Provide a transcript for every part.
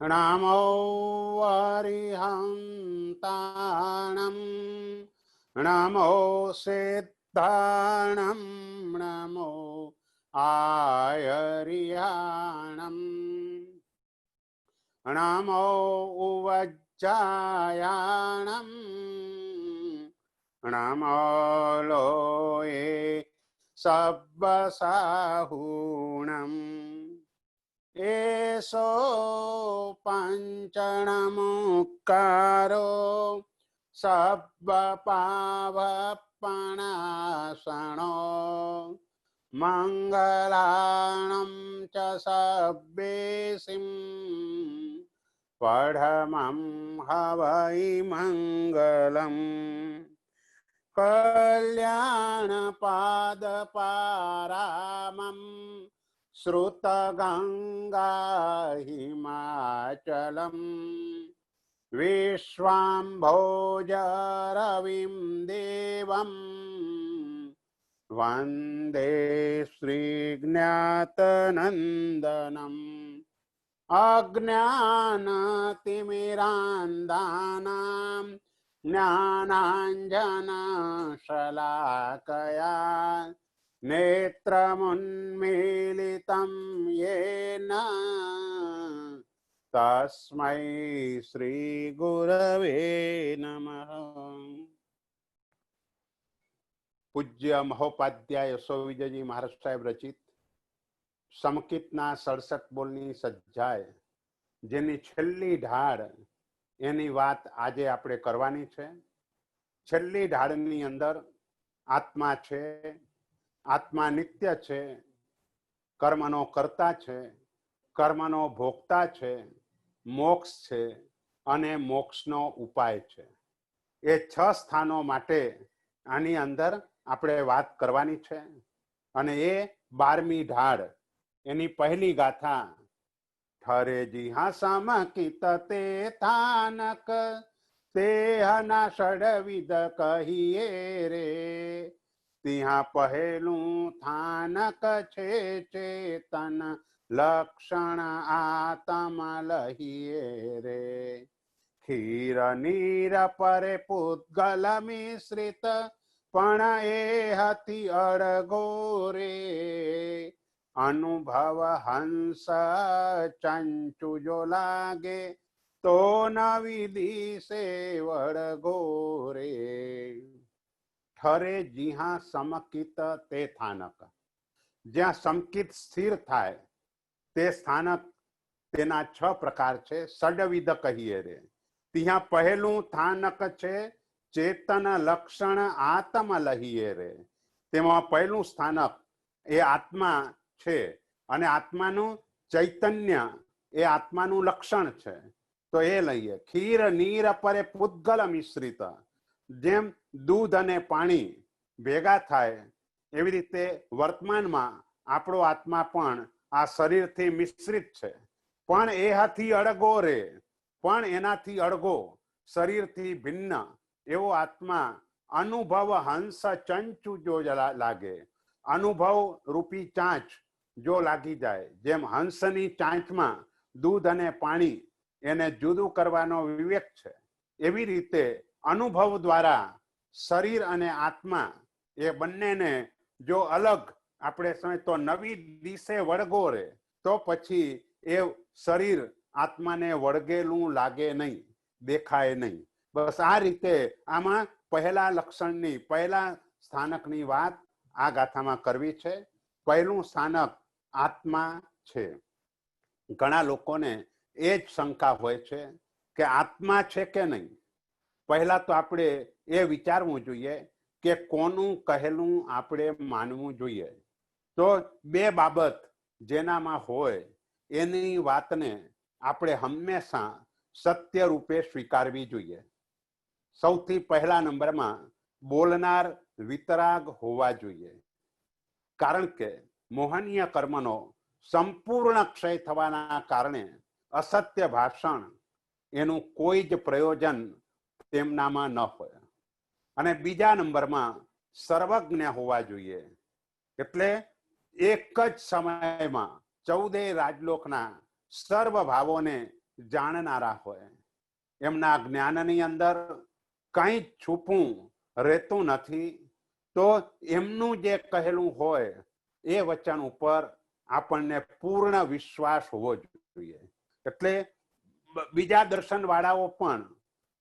नमो अरिहन्ताणं नमो सिद्धाणं नमो आयर्याणं नमो उवज्जायाणं नमो लोये सब्बसाहूणम् एषो पञ्चणमुक्कारो सब्बपावपणासनो मङ्गलानं च सब्बेसिं पढमं हवै मङ्गलम् कल्याणपादपारामम् श्रुतगंगा हिमाचलम् विश्वाम्भोजरविं देवं वन्दे श्रीज्ञातनन्दनम् अज्ञानतिमिरान्धानां ज्ञानाञ्जनशलाकया नेत्रमुन्मीलितं येन तस्मै श्रीगुरवे नमः। પૂજ્ય મહોપાધ્યાય યશોવિજયજી મહારાજ સાહેબ રચિત સમકિતના 67 બોલની સજ્જાય જેની છેલ્લી ઢાળ એની વાત આજે આપણે કરવાની છે। છેલ્લી ઢાળની અંદર આત્મા છે, આત્મા નિત્ય છે, કર્મનો કર્તા છે, કર્મનો ભોગતા છે, મોક્ષ છે અને મોક્ષનો ઉપાય છે। એ 6 સ્થાનો માટે આની અંદર આપણે વાત કરવાની છે અને એ 12મી ઢાળ એની પહેલી ગાથા ઠરે જીહા સમકિત તે થાનક તેહના ષડવિધ કહીએ રે तिहा पहेलू थानक छे चेतन लक्षण आत्म लहिए रे क्षीर नीर परे पुद्गल मिश्रित पण ए हति अड़गो रे अनुभव हंस चंचु जो लागे तो न विधि से वड़गो रे ठरे जीहा समकित ते स्थानक ज्या समकित स्थिर थाय ते स्थानक तेना 6 प्रकार छे। षडविध कहीए रे तिहा पहेलू स्थानक छे चेतन लक्षण आत्म लहीए रे तेमा पहेलू स्थानक ए आत्मा छे अने आत्मानु चैतन्य ए आत्मानु लक्षण छे तो ए लईए। क्षीर नीर परे पुद्गल मिश्रित जेम दूध अने पाणी भेगा थाय एवी रीते वर्तमानमां आपणो आत्मा पण आ शरीरथी मिश्रित छे पण एहाथी अड़गो रे पण एनाथी अड़गो शरीरथी भिन्न एवो आत्मा अनुभव हंस चंचु जो लागे अनुभव रूपी चांच जो लागी जाए जेम हंसनी चांचमां दूध अने पाणी एने जुदू करवानो विवेक छे एवी रीते अनुभव द्वारा शरीर अने आत्मा ए बन्ने ने जो अलग आपणे समझ तो नवी दिशे वळगो रे तो पछी ए शरीर आत्मा ने वळगेलू लागे नहीं, देखाय नहीं। बस आ रीते आमा पहला लक्षणनी पहला स्थानकनी वात आ गाथामां करवी छे। पहलू स्थानक आत्मा छे। घणा लोकोने ए ज शंका होय छे के आत्मा छे के नहीं। पहला तो आपणे ए विचारवू जोईए के कोनु कहेलू आपणे मानवू जोईए। तो बे बाबत जेनामां होय एनी वातने आपणे हमेशा सत्य रूपे स्वीकारवी जोईए। सौथी पहला नंबरमां बोलनार वितराग होवा जोईए कारण के मोहनीय कर्मनो संपूर्ण क्षय थवाना कारणे असत्य भाषण एनु कोई ज प्रयोजन तेमनामां न होय। अने बीजा नंबरमां सर्वज्ञ होवा जोईए एटले एक ज समयमां 14 राजलोकना सर्व भावोने જાણનારા હોય, એમના જ્ઞાનની અંદર કંઈ છુપું રહેતું નથી, તો એમનું જે કહેલું હોય એ વચન ઉપર આપણને પૂર્ણ વિશ્વાસ હોવો જોઈએ. એટલે બીજા દર્શન વાળાઓ પણ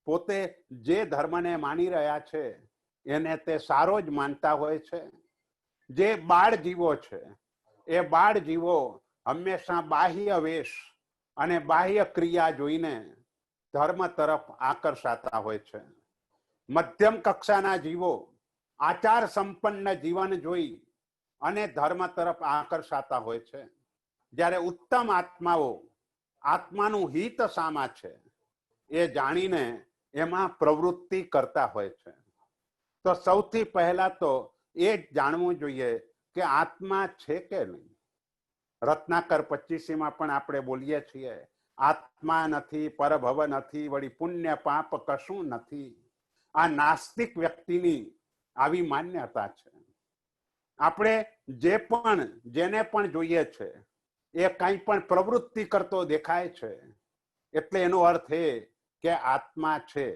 પોતે જે ધર્મને માની રહ્યા છે એને તે સારો જ માનતા હોય છે. જે બાળ જીવો છે એ બાળ જીવો હંમેશા બાહ્ય વેશ અને બાહ્ય ક્રિયા જોઈને ધર્મ તરફ આકર્ષાતા હોય છે. મધ્યમ કક્ષાના જીવો આચાર સંપન્ન જીવન જોઈ અને ધર્મ તરફ આકર્ષાતા હોય છે. જ્યારે ઉત્તમ આત્માઓ આત્માનું હિત શામાં છે એ જાણીને એમાં પ્રવૃત્તિ કરતા હોય છે. તો સૌથી પહેલા તો એ જ જાણવું જોઈએ કે આત્મા છે કે નહીં. રત્નાકર 25માં પણ આપણે બોલીએ છીએ, આત્મા નથી, પરભવ નથી, વળી પુણ્ય પાપ કશું નથી. આ નાસ્તિક વ્યક્તિની આવી માન્યતા છે. આપણે જેને પણ જોઈએ છે એ કંઈ પણ પ્રવૃત્તિ કરતો દેખાય છે એટલે એનો અર્થ એ કે આત્મા છે.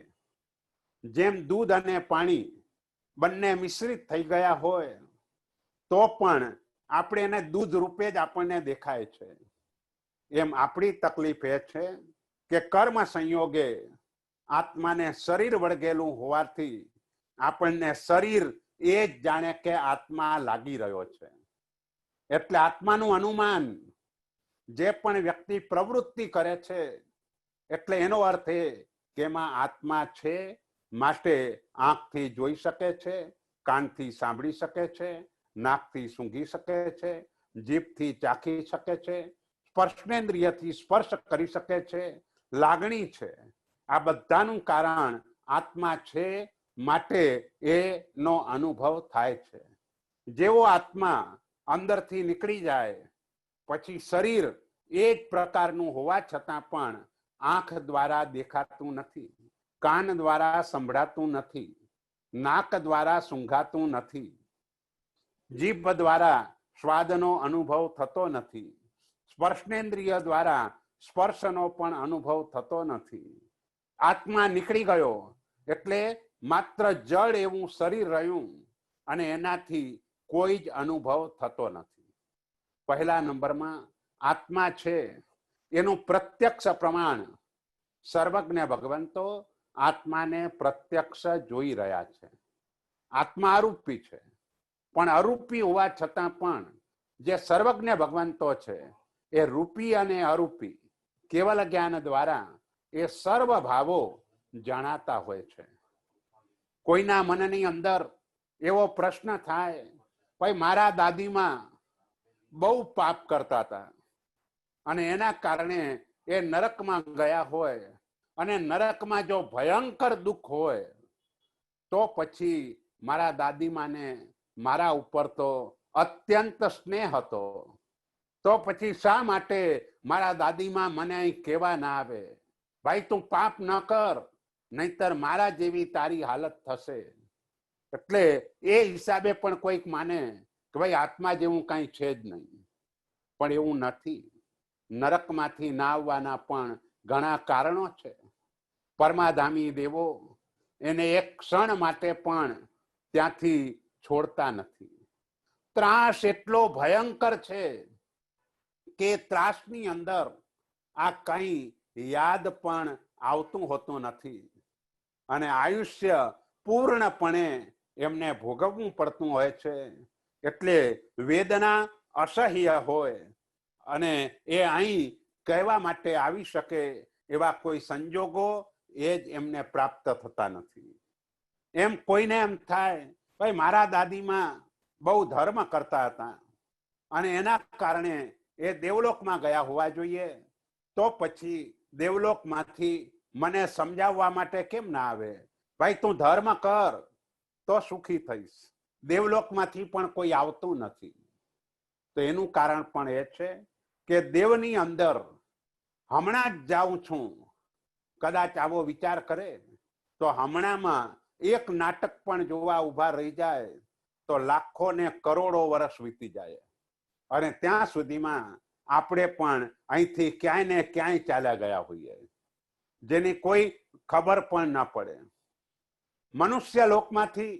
જેમ દૂધ અને પાણી બંને મિશ્રિત થઈ ગયા હોય તો પણ આપણે એને દૂધ રૂપે જ આપણને દેખાય છે. એમ આપણી તકલીફ એ છે કે કર્મ સંયોગે આત્માને શરીર વળગેલું હોવાથી આપણને શરીર એ જ જાણે કે આત્મા લાગી રહ્યો છે. એટલે આત્માનું અનુમાન જે પણ વ્યક્તિ પ્રવૃત્તિ કરે છે એટલે એનો અર્થ એ કે એમાં આત્મા છે, માટે આંખથી જોઈ શકે છે, કાનથી સાંભળી શકે છે, નાકથી સૂંઘી શકે છે, જીભથી ચાખી શકે છે, સ્પર્શેન્દ્રિયથી સ્પર્શ કરી શકે છે, લાગણી છે. આ બધાનું કારણ આત્મા છે, માટે એનો અનુભવ થાય છે. જેવો આત્મા અંદરથી નીકળી જાય પછી શરીર એ જ પ્રકારનું હોવા છતાં પણ આંખ દ્વારા દેખાતું નથી, કાન દ્વારા સંભળાતું નથી, નાક દ્વારા સૂંઘાતું નથી, જીભ દ્વારા સ્વાદનો અનુભવ થતો નથી, સ્પર્શેન્દ્રિય દ્વારા સ્પર્શનો પણ અનુભવ થતો નથી. આત્મા નીકળી ગયો એટલે માત્ર જળ એવું શરીર રહ્યું અને એનાથી કોઈ જ અનુભવ થતો નથી. પહેલા નંબરમાં આત્મા છે એનું પ્રત્યક્ષ પ્રમાણ સર્વજ્ઞ ભગવંતો આત્માને પ્રત્યક્ષ જોઈ રહ્યા છે. આત્મા અરૂપી છે, પણ અરૂપી હોવા છતાં પણ જે સર્વજ્ઞ ભગવંતો છે એ રૂપી અને અરૂપી કેવલ જ્ઞાન દ્વારા એ સર્વ ભાવો જણાતા હોય છે. કોઈના મનની અંદર એવો પ્રશ્ન થાય, ભાઈ મારા દાદીમાં બહુ પાપ કરતા હતા અને એના કારણે એ નરકમાં ગયા હોય અને નરકમાં જો ભયંકર દુઃખ હોય તો પછી મારા દાદીમાને મારા ઉપર તો અત્યંત સ્નેહ હતો, તો પછી શા માટે મારા દાદીમાં મને અહીં કહેવા ના આવે, ભાઈ તું પાપ ન કર નહીતર મારા જેવી તારી હાલત થશે. એટલે એ હિસાબે પણ કોઈક માને કે ભાઈ આત્મા જેવું કઈ છે જ નહીં. પણ એવું નથી. નરકમાંથી ના આવવાના પણ ઘણા કારણો છે. પરમાધામી દેવો એને એક ક્ષણ માટે પણ ત્યાંથી છોડતા નથી. ત્રાસ એટલો ભયંકર છે કે ત્રાસની અંદર આ કઈ યાદ પણ આવતું હોતું નથી અને આયુષ્ય પૂર્ણપણે એમને ભોગવવું પડતું હોય છે. એટલે વેદના અસહ્ય હોય અને એ અહીં કહેવા માટે આવી શકે એવા કોઈ સંજોગો એ જ એમને પ્રાપ્ત થતા નથી. એમ કોઈને એમ થાય ભાઈ મારા દાદીમાં બહુ ધર્મ કરતા હતા અને એના કારણે એ દેવલોકમાં ગયા હોવા જોઈએ, તો પછી દેવલોકમાંથી મને સમજાવવા માટે કેમ ના આવે, ભાઈ તું ધર્મ કર તો સુખી થઈશ. દેવલોકમાંથી પણ કોઈ આવતું નથી. તો એનું કારણ પણ એ છે કે દેવની અંદર હમણાં જ જાઉં છું, કદાચ આવો વિચાર કરે તો હમણાંમાં એક નાટક પણ જોવા ઉભા રહી જાય તો લાખો ને કરોડો વર્ષ વીતી જાય અને ત્યાં સુધીમાં આપણે પણ અહીંથી ક્યાંય ને ક્યાંય ચાલ્યા ગયા હોઈએ, જેની કોઈ ખબર પણ ના પડે. મનુષ્ય લોકમાંથી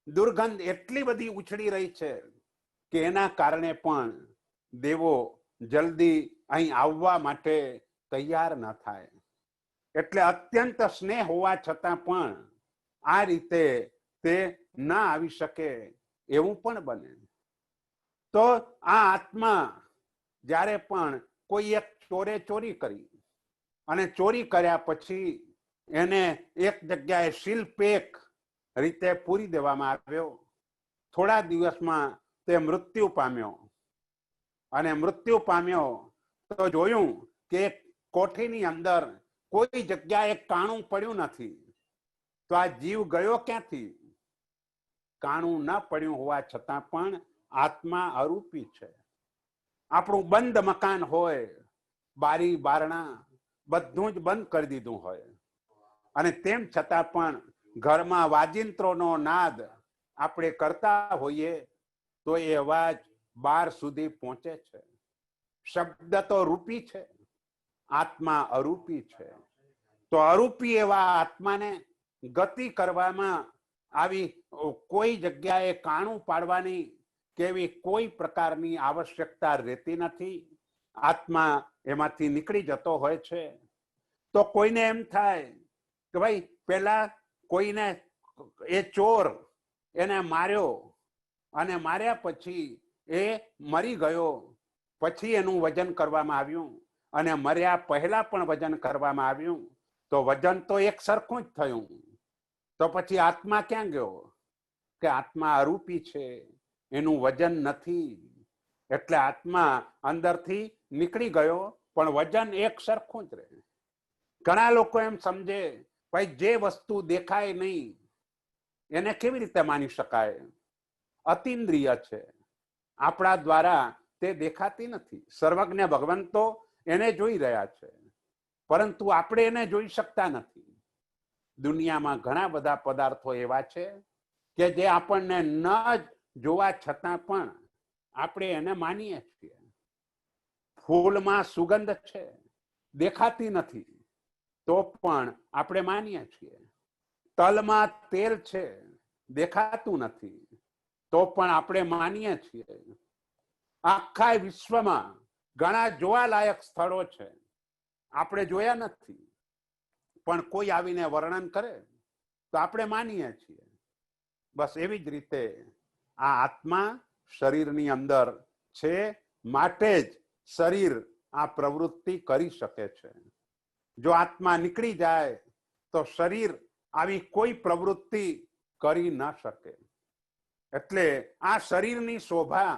દુર્ગંધ એટલી બધી ઉછળી રહી છે કે એના કારણે પણ દેવો જલ્દી અહીં આવવા માટે તૈયાર ન થાય. એટલે અત્યંત સ્નેહ હોવા છતાં પણ આ રીતે તે ના આવી શકે એવું પણ બને. તો આ આત્મા જ્યારે પણ કોઈ એક ચોરે ચોરી કરી અને ચોરી કર્યા પછી એને એક જગ્યાએ શિલ્પેક રીતે પૂરી દેવામાં આવ્યો. થોડા દિવસમાં તે મૃત્યુ પામ્યો, અને મૃત્યુ પામ્યો તો જોયું કે કોઠીની અંદર કોઈ જગ્યાએ કાણું પડ્યું નથી. તો આ જીવ ગયો ક્યાંથી? કાણું ન પડ્યું હોવા છતાં પણ આત્મા અરૂપી છે. આપણું બંધ મકાન હોય, બારી બારણા બધું જ બંધ કરી દીધું હોય, અને તેમ છતાં પણ ઘરમાં વાજિંત્રોનો નાદ આપણે કરતા હોઈએ તો એ અવાજ બહાર સુધી પહોંચે છે. શબ્દ તો રૂપી છે, આત્મા અરૂપી છે. તો અરૂપી એવા આત્માને ગતિ કરવામાં આવી કોઈ જગ્યાએ કાણું પાડવાની કેવી કોઈ પ્રકારની આવશ્યકતા રહેતી નથી. આત્મા એમાંથી નીકળી જતો હોય છે. તો કોઈને એમ થાય કે ભાઈ પેલા કોઈને એ ચોર એને માર્યો, અને માર્યા પછી એ મરી ગયો, પછી એનું વજન કરવામાં આવ્યું, અને મર્યા પહેલા પણ વજન કરવામાં આવ્યું, તો વજન તો એક સરખું જ થયું. તો પછી આત્મા ક્યાં ગયો? કે આત્મા અરૂપી છે, એનું વજન નથી. એટલે આત્મા અંદરથી નીકળી ગયો, પણ વજન એક સરખું જ રહે. ઘણા લોકો એમ સમજે ભાઈ જે વસ્તુ દેખાય નહીં એને કેવી રીતે માની શકાય? અતિન્દ્રિય છે, આપણા દ્વારા તે દેખાતી નથી. સર્વજ્ઞ ભગવંતો એને જોઈ રહ્યા છે, પરંતુ આપણે એને જોઈ શકતા નથી. દુનિયામાં ઘણા બધા પદાર્થો એવા છે કે જે આપણને ન જોવા છતાં પણ આપણે એને માનીએ છીએ. ફૂલમાં સુગંધ છે, દેખાતી નથી, તો પણ આપણે માનીએ છીએ. તલમાં તેલ છે, દેખાતું નથી, તો પણ આપણે માનીએ છીએ. આખા વિશ્વમાં ઘણા જોવાલાયક સ્થળો છે, આપણે જોયા નથી, પણ કોઈ આવીને વર્ણન કરે તો આપણે માનીએ છીએ. બસ એવી જ રીતે આ આત્મા શરીરની અંદર છે, માટે જ શરીર આ પ્રવૃત્તિ કરી શકે છે. જો આત્મા નીકળી જાય તો શરીર આવી કોઈ પ્રવૃત્તિ કરી ન શકે. એટલે આ શરીરની શોભા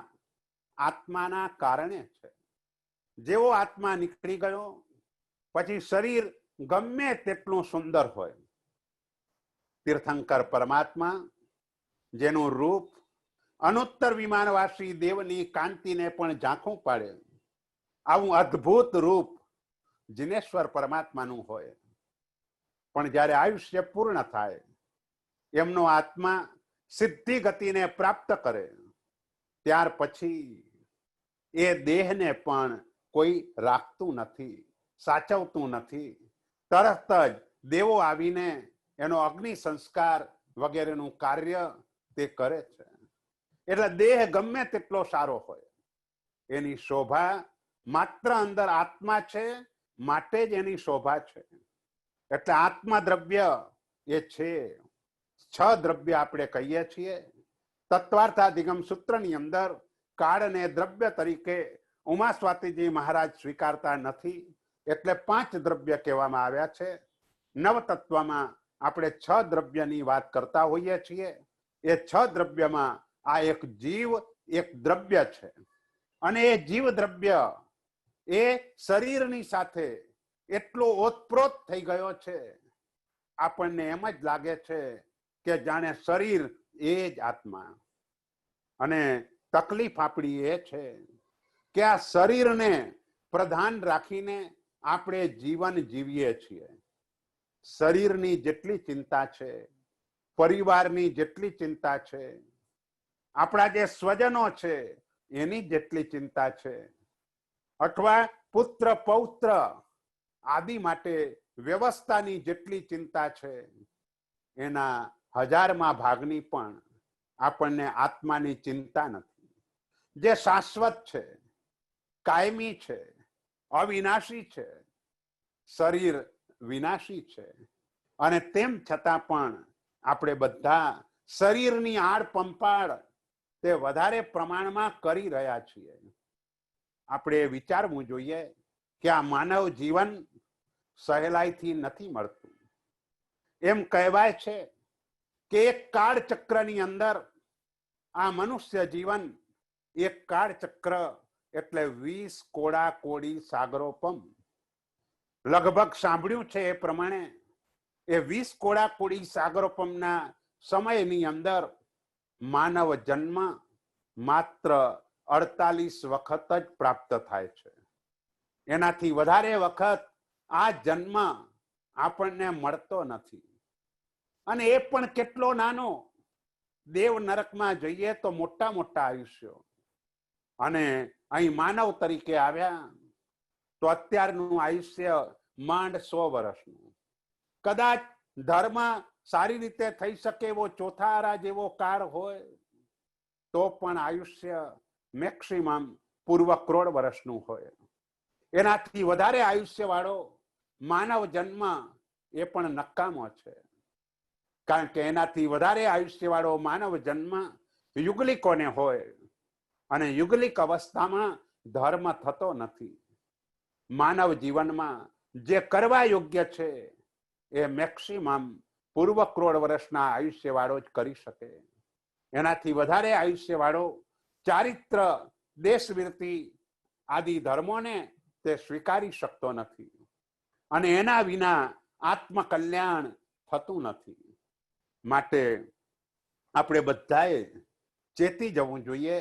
આત્માના કારણે છે. જેવો આત્મા નીકળી ગયો પછી શરીર ગમે તેટલું સુંદર હોય, તીર્થંકર પરમાત્મા જેનું રૂપ અનુત્તર વિમાનવાસી દેવની કાંતિને પણ ઝાંખું પાડે, આવું અદ્ભુત રૂપ જિનેશ્વર પરમાત્માનું હોય, પણ જ્યારે આયુષ્ય પૂર્ણ થાય, એમનો આત્મા સિદ્ધિ ગતિને પ્રાપ્ત કરે, ત્યાર પછી એ દેહને પણ કોઈ રાખતું નથી, સાચવતું નથી. તરત જ દેવો આવીને એનો અગ્નિ સંસ્કાર વગેરેનું કાર્ય તે કરે છે. એટલે દેહ ગમે તેટલો સારો હોય, એની શોભા માત્ર અંદર આત્મા છે, માટે જ એની શોભા છે. એટલે આત્મા દ્રવ્ય એ છે. 6 દ્રવ્ય આપણે કહીએ છીએ. તત્વાર્થાધિગમ સૂત્રની અંદર કાળને દ્રવ્ય તરીકે ઉમા સ્વાતિજી મહારાજ સ્વીકારતા નથી, એટલે 5 દ્રવ્ય કહેવામાં આવ્યા છે. નવતત્વમાં આપણે 6 દ્રવ્યની વાત કરતા હોઈએ છીએ. એ 6 દ્રવ્યમાં આ એક જીવ એક દ્રવ્ય છે, અને એ જીવ દ્રવ્ય એ શરીરની સાથે એટલો ઓતપ્રોત થઈ ગયો છે, આપણને એમ જ લાગે છે કે જાણે શરીર એ જ આત્મા. અને તકલીફ આપણી એ છે કે આ શરીરને પ્રધાન રાખીને આપણે જીવન જીવીએ છીએ. શરીરની જેટલી ચિંતા છે, પરિવારની જેટલી ચિંતા છે, આપણા જે સ્વજનો છે એની જેટલી ચિંતા છે, अथवा पुत्र पौत्र आदि माटे व्यवस्थानी जेटली चिंता छे एना 1000मा भागनी पण आपणने आत्मानी चिंता नथी, जे शाश्वत छे, कायमी छे, अविनाशी छे। शरीर विनाशी छे अने तेम छतां पण आपणे बधा शरीरनी आड़ पंपाड़ ते वधारे प्रमाणमां करी रह्या छीए। आपणे विचारवुं जोईए के आ मानव जीवन सहेलाईथी नथी मळतुं। एम कहेवाय छे के एक काळ चक्रनी अंदर आ मनुष्य जीवन एक काळ चक्र एटले 20 कोड़ा कोड़ी सागरोपम। लगभग सांभळ्युं छे ए प्रमाणे ए 20 कोड़ा कोड़ी सागरोपमना समयनी अंदर मानव जन्म मात्र 48 वखत ज प्राप्त थाय छे। एनाथी वधारे वखत आ जन्म आपणने मळतो नथी। अने ए पण केटलो नानो। देव नरकमां जईए तो मोटा मोटा आयुष्यो अने अहीं मानव तरीके आव्या तो अत्यारनुं आयुष्य માંડ 100 વર્ષનું। कदाच धर्म सारी रीते थई शके एवो चौथा आरा जेवो काळ होय तो पण आयुष्य મેક્સિમમ પૂર્વ કરોડ વર્ષનું હોય। એનાથી વધારે આયુષ્ય વાળો માનવ જન્મ એ પણ નકામો છે, કારણ કે એનાથી વધારે આયુષ્ય વાળો માનવ જન્મ યુગલિકોને હોય અને યુગલિક અવસ્થામાં ધર્મ થતો નથી। માનવ જીવનમાં જે કરવા યોગ્ય છે એ મેક્સિમમ પૂર્વ કરોડ વર્ષના આયુષ્ય વાળો જ કરી શકે। એનાથી વધારે આયુષ્ય વાળો ચારિત્ર દેશવીરતી આદि ધર્મોને તે સ્વીકારી શકતો નથી અને એના વિના આત્મકલ્યાણ થતું નથી। માટે આપણે બધાએ ચેતી જવું જોઈએ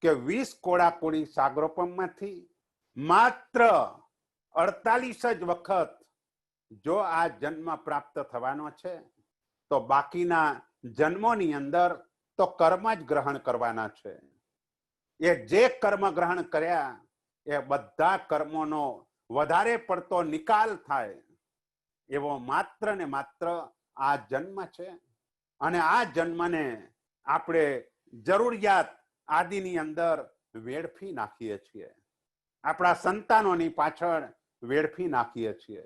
કે 20 કોડા કોડી સાગરોપમમાંથી માત્ર 48 જ વખત જો આ જન્મ પ્રાપ્ત થવાનો છે તો બાકીના જન્મોની અંદર તો કર્મ જ ગ્રહણ કરવાના છે। એ જે કર્મ ગ્રહણ કર્યા એ બધા કર્મોનો વધારે પડતો નિકાલ થાય એવો માત્ર ને માત્ર આ જન્મ છે અને આ જન્મને આપણે જરૂરિયાત આદિની અંદર વેડફી નાખીએ છીએ। આપણા સંતાનોની પાછળ વેડફી નાખીએ છીએ,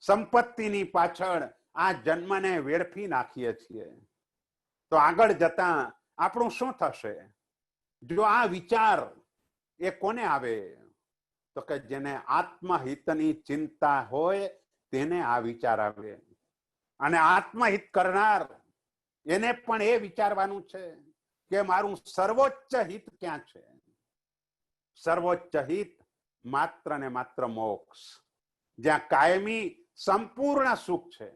સંપત્તિની પાછળ આ જન્મને વેડફી નાખીએ છીએ। તો આગળ જતા આપણું શું થશે? જો આ વિચાર એ કોને આવે? તો કે જેને આત્મહિતની ચિંતા હોય તેને આ વિચાર આવે। અને આત્મહિત કરનાર એને પણ એ વિચારવાનું છે કે મારું સર્વોચ્ચ હિત ક્યાં છે? સર્વોચ્ચ હિત માત્ર ને માત્ર મોક્ષ, જ્યાં કાયમી સંપૂર્ણ સુખ છે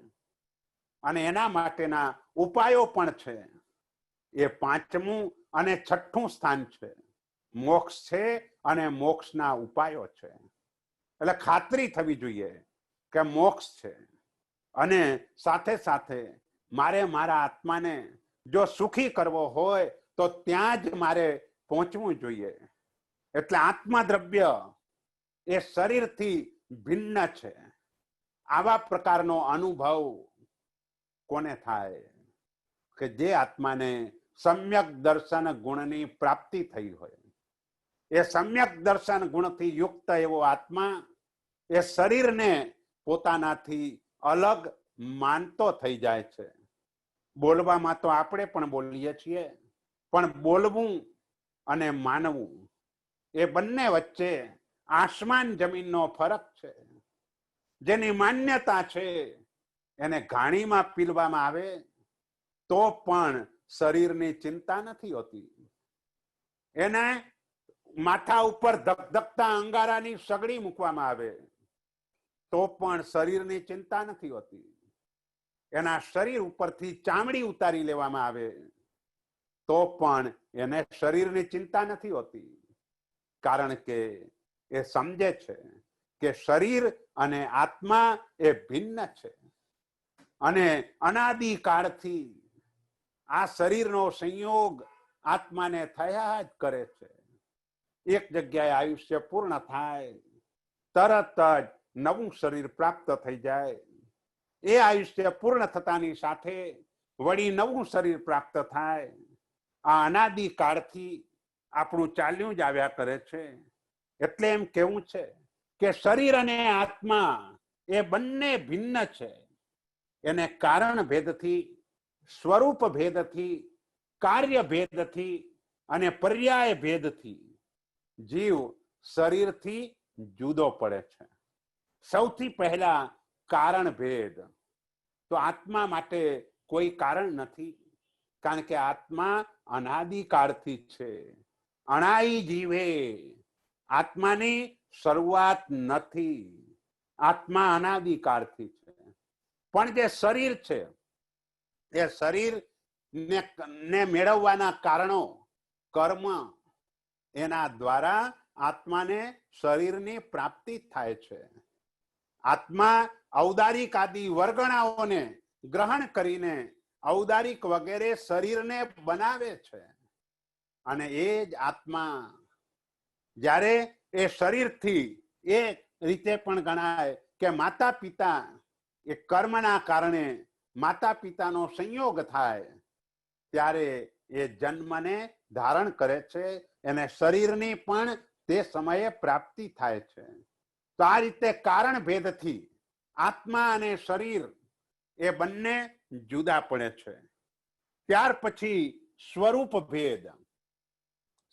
અને એના માટેના ઉપાયો પણ છે। એ પાંચમું અને છઠ્ઠું સ્થાન છે, મોક્ષ છે અને મોક્ષના ઉપાયો છે। એટલે ખાતરી થવી જોઈએ કે મોક્ષ છે અને સાથે સાથે મારે મારા આત્માને જો સુખી કરવો હોય તો ત્યાં જ મારે પહોંચવું જોઈએ। એટલે આત્મા દ્રવ્ય એ શરીરથી ભિન્ન છે। આવા પ્રકારનો અનુભવ કોને થાય? કે જે આત્માને સમ્યક દર્શન ગુણની પ્રાપ્તિ થઈ હોય। એ સમ્યક દર્શન ગુણથી યુક્ત એવો આત્મા એ શરીરને પોતાનાથી અલગ માનતો થઈ જાય છે। બોલવામાં તો આપણે પણ બોલીએ છીએ, પણ બોલવું અને માનવું એ બંને વચ્ચે આસમાન જમીનનો ફરક છે। જેની માન્યતા છે એને ઘાણીમાં પીલવામાં આવે તો પણ શરીરની ચિંતા નથી હોતી। એને માથા ઉપર ધગધગતા અંગારાની સગડી મૂકવામાં આવે તો પણ શરીરની ચિંતા નથી હોતી। એના શરીર ઉપરથી ચામડી ઉતારી લેવામાં આવે તો પણ એને શરીરની ચિંતા નથી હોતી, કારણ કે એ સમજે છે કે શરીર અને આત્મા એ ભિન્ન છે અને અનાદિ કાળથી આ શરીરનો સંયોગ આત્માને થયા જ કરે છે। એક જગ્યાએ આયુષ્ય પૂર્ણ થાય, તરત જ નવું શરીર પ્રાપ્ત થઈ જાય. એ આયુષ્ય પૂર્ણ થતાની સાથે વળી નવું શરીર પ્રાપ્ત થાય. આ અનાદિ કાળથી આપણું ચાલ્યું જ આવ્યા કરે છે. એટલે એમ કેવું છે કે શરીર અને આત્મા એ બંને ભિન્ન છે. એને કારણ ભેદથી, સ્વરૂપ ભેદથી, કાર્ય ભેદથી અને પર્યાય ભેદથી જીવ શરીરથી જુદો પડે છે. સૌથી પહેલા કારણ ભેદ. તો આત્મા માટે કોઈ કારણ નથી, કારણ કે આત્મા અનાદિકાળથી છે. અણાઈ જીવે, આત્માની શરૂઆત નથી. આત્મા અનાદિકાળથી છે. પણ જે શરીર છે એ શરીર ને મેળવવાના કારણો, કર્મ, એના દ્વારા આત્માને શરીરની પ્રાપ્તિ થાય છે. આત્મા ઔદારિક આદિ વર્ગણાઓને ગ્રહણ કરીને ઔદારિક વગેરે શરીરને બનાવે છે. અને એ જ આત્મા જ્યારે એ શરીરથી એ રીતે પણ ગણાય કે માતા પિતા, એ કર્મના કારણે માતા પિતાનો સંયોગ થાય ત્યારે એ જન્મને ધારણ કરે છે. એને શરીરની પણ તે સમયે પ્રાપ્તિ થાય છે. તો આ રીતે કારણ ભેદથી આત્મા અને શરીર એ બંને જુદા પડે છે. ત્યાર પછી સ્વરૂપ ભેદ.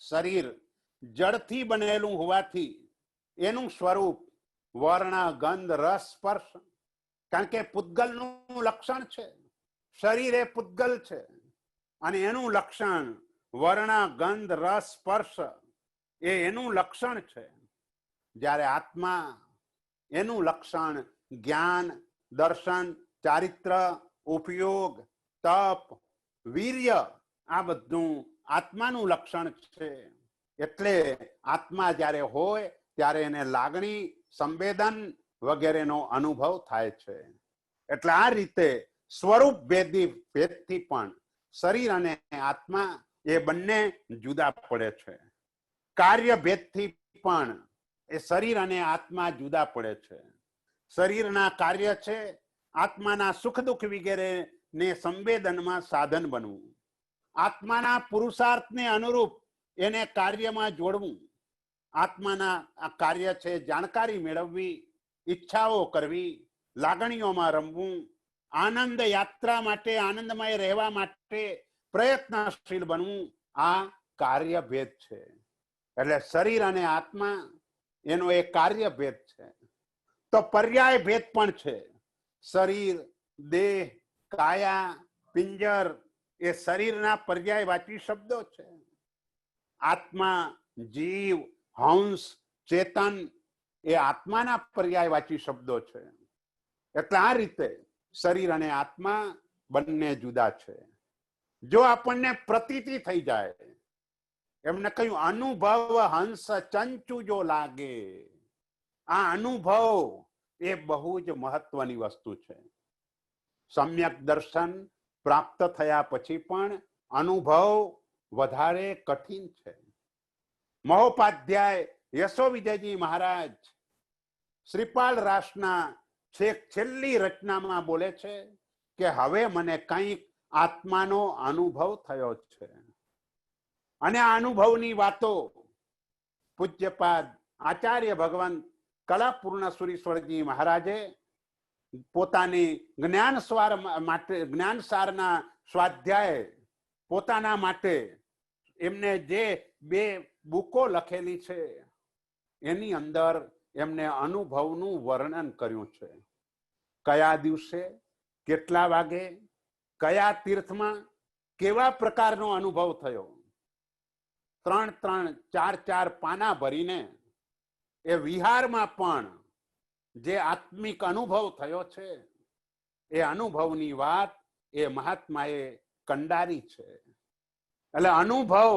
શરીર જળથી બનેલું હોવાથી એનું સ્વરૂપ વર્ણ, ગંધ, રસ, સ્પર્શ, કારણ કે પૂતગલનું લક્ષણ છે. શરીર એ પૂતગલ છે અને એનું લક્ષણ વર્ણ, ગંધ, રસ, સ્પર્શ એ એનું લક્ષણ છે. જ્યારે આત્મા, એનું લક્ષણ જ્ઞાન, દર્શન, ચારિત્ર, ઉપયોગ, તપ, વીર્ય, આ બધું આત્માનું લક્ષણ છે. એટલે આત્મા જ્યારે હોય ત્યારે એને લાગણી, સંવેદન વગેરેનો અનુભવ થાય છે. એટલે આ રીતે સ્વરૂપ ભેદથી પણ શરીર અને આત્મા એ બંને જુદા પડે છે. કાર્ય ભેદથી પણ એ શરીર અને આત્મા જુદા પડે છે. શરીરના કાર્ય છે આત્માના સુખ દુઃખ વગેરે ને સંવેદનમાં સાધન બનવું. આત્માના પુરુષાર્થને અનુરૂપ એને કાર્યમાં જોડવું. આત્માના આ કાર્ય છે જાણકારી મેળવવી, ઈચ્છાઓ કરવી, લાગણીઓમાં રમવું, આનંદ યાત્રા માટે, આનંદમય રહેવા માટે પ્રયત્નશીલ બનવું. આ કાર્ય ભેદ છે. એટલે શરીર અને આત્મા એનો એક કાર્ય ભેદ છે. તો પર્યાય ભેદ પણ છે. શરીર, દેહ, કાયા, પિંજર એ શરીરના પર્યાયવાચી શબ્દો છે. આત્મા, જીવ, હંસ, ચેતન એ આત્માના પર્યાયવાચી શબ્દો છે. એટલે આ રીતે શરીર અને આત્મા બંને જુદા છે. જો આપણને પ્રતીતિ થઈ જાય, એમને કહ્યું અનુભવ હંસ ચંચુ જો લાગે. આ અનુભવ એ બહુ જ મહત્વની વસ્તુ છે. સમ્યક દર્શન પ્રાપ્ત થયા પછી પણ અનુભવ વધારે કઠિન છે. મહોપાધ્યાય યશો વિજયજી મહારાજ શ્રીપાલ રાસના છેલ્લી રચનામાં બોલે છે કે હવે મને કંઈક આત્માનો અનુભવ થયો છે. અને આ અનુભવની વાતો પૂજ્યપાદ આચાર્ય ભગવાન કલાપૂર્ણ સુરીશ્વરજી મહારાજે પોતાની જ્ઞાનસારના સ્વાધ્યાય પોતાના માટે એમને જે 2 બુકો લખેલી છે એની અંદર એમને અનુભવનું વર્ણન કર્યું છે. કયા દિવસે, કેટલા વાગે, કયા તીર્થમાં કેવા પ્રકારનો અનુભવ થયો. 3-3, 4-4 પાના ભરીને એ વિહારમાં પણ જે આત્મિક અનુભવ થયો છે એ અનુભવની વાત એ મહાત્માએ કંડારી છે. એટલે અનુભવ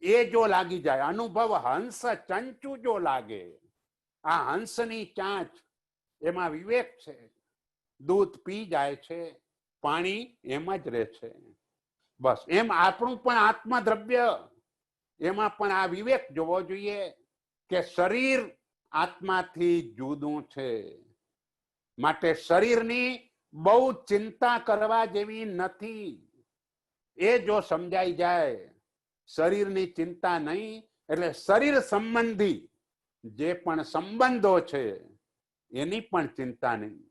એ જો લાગી જાય, અનુભવ હંસ ચંચુ જો લાગે. આ હંસની ચાંચ, એમાં વિવેક છે. દૂધ પી જાય છે, પાણી એમ જ રહે છે. બસ એમ આપણું પણ આત્મદ્રવ્ય એમાં પણ આ વિવેક જોવો જોઈએ કે શરીર આત્માથી જુદું છે, માટે શરીરની બહુ ચિંતા કરવા જેવી નથી. એ જો સમજાઈ જાય, શરીરની ચિંતા નહીં, એટલે શરીર સંબંધી જે પણ સંબંધો છે એની પણ ચિંતા નહીં.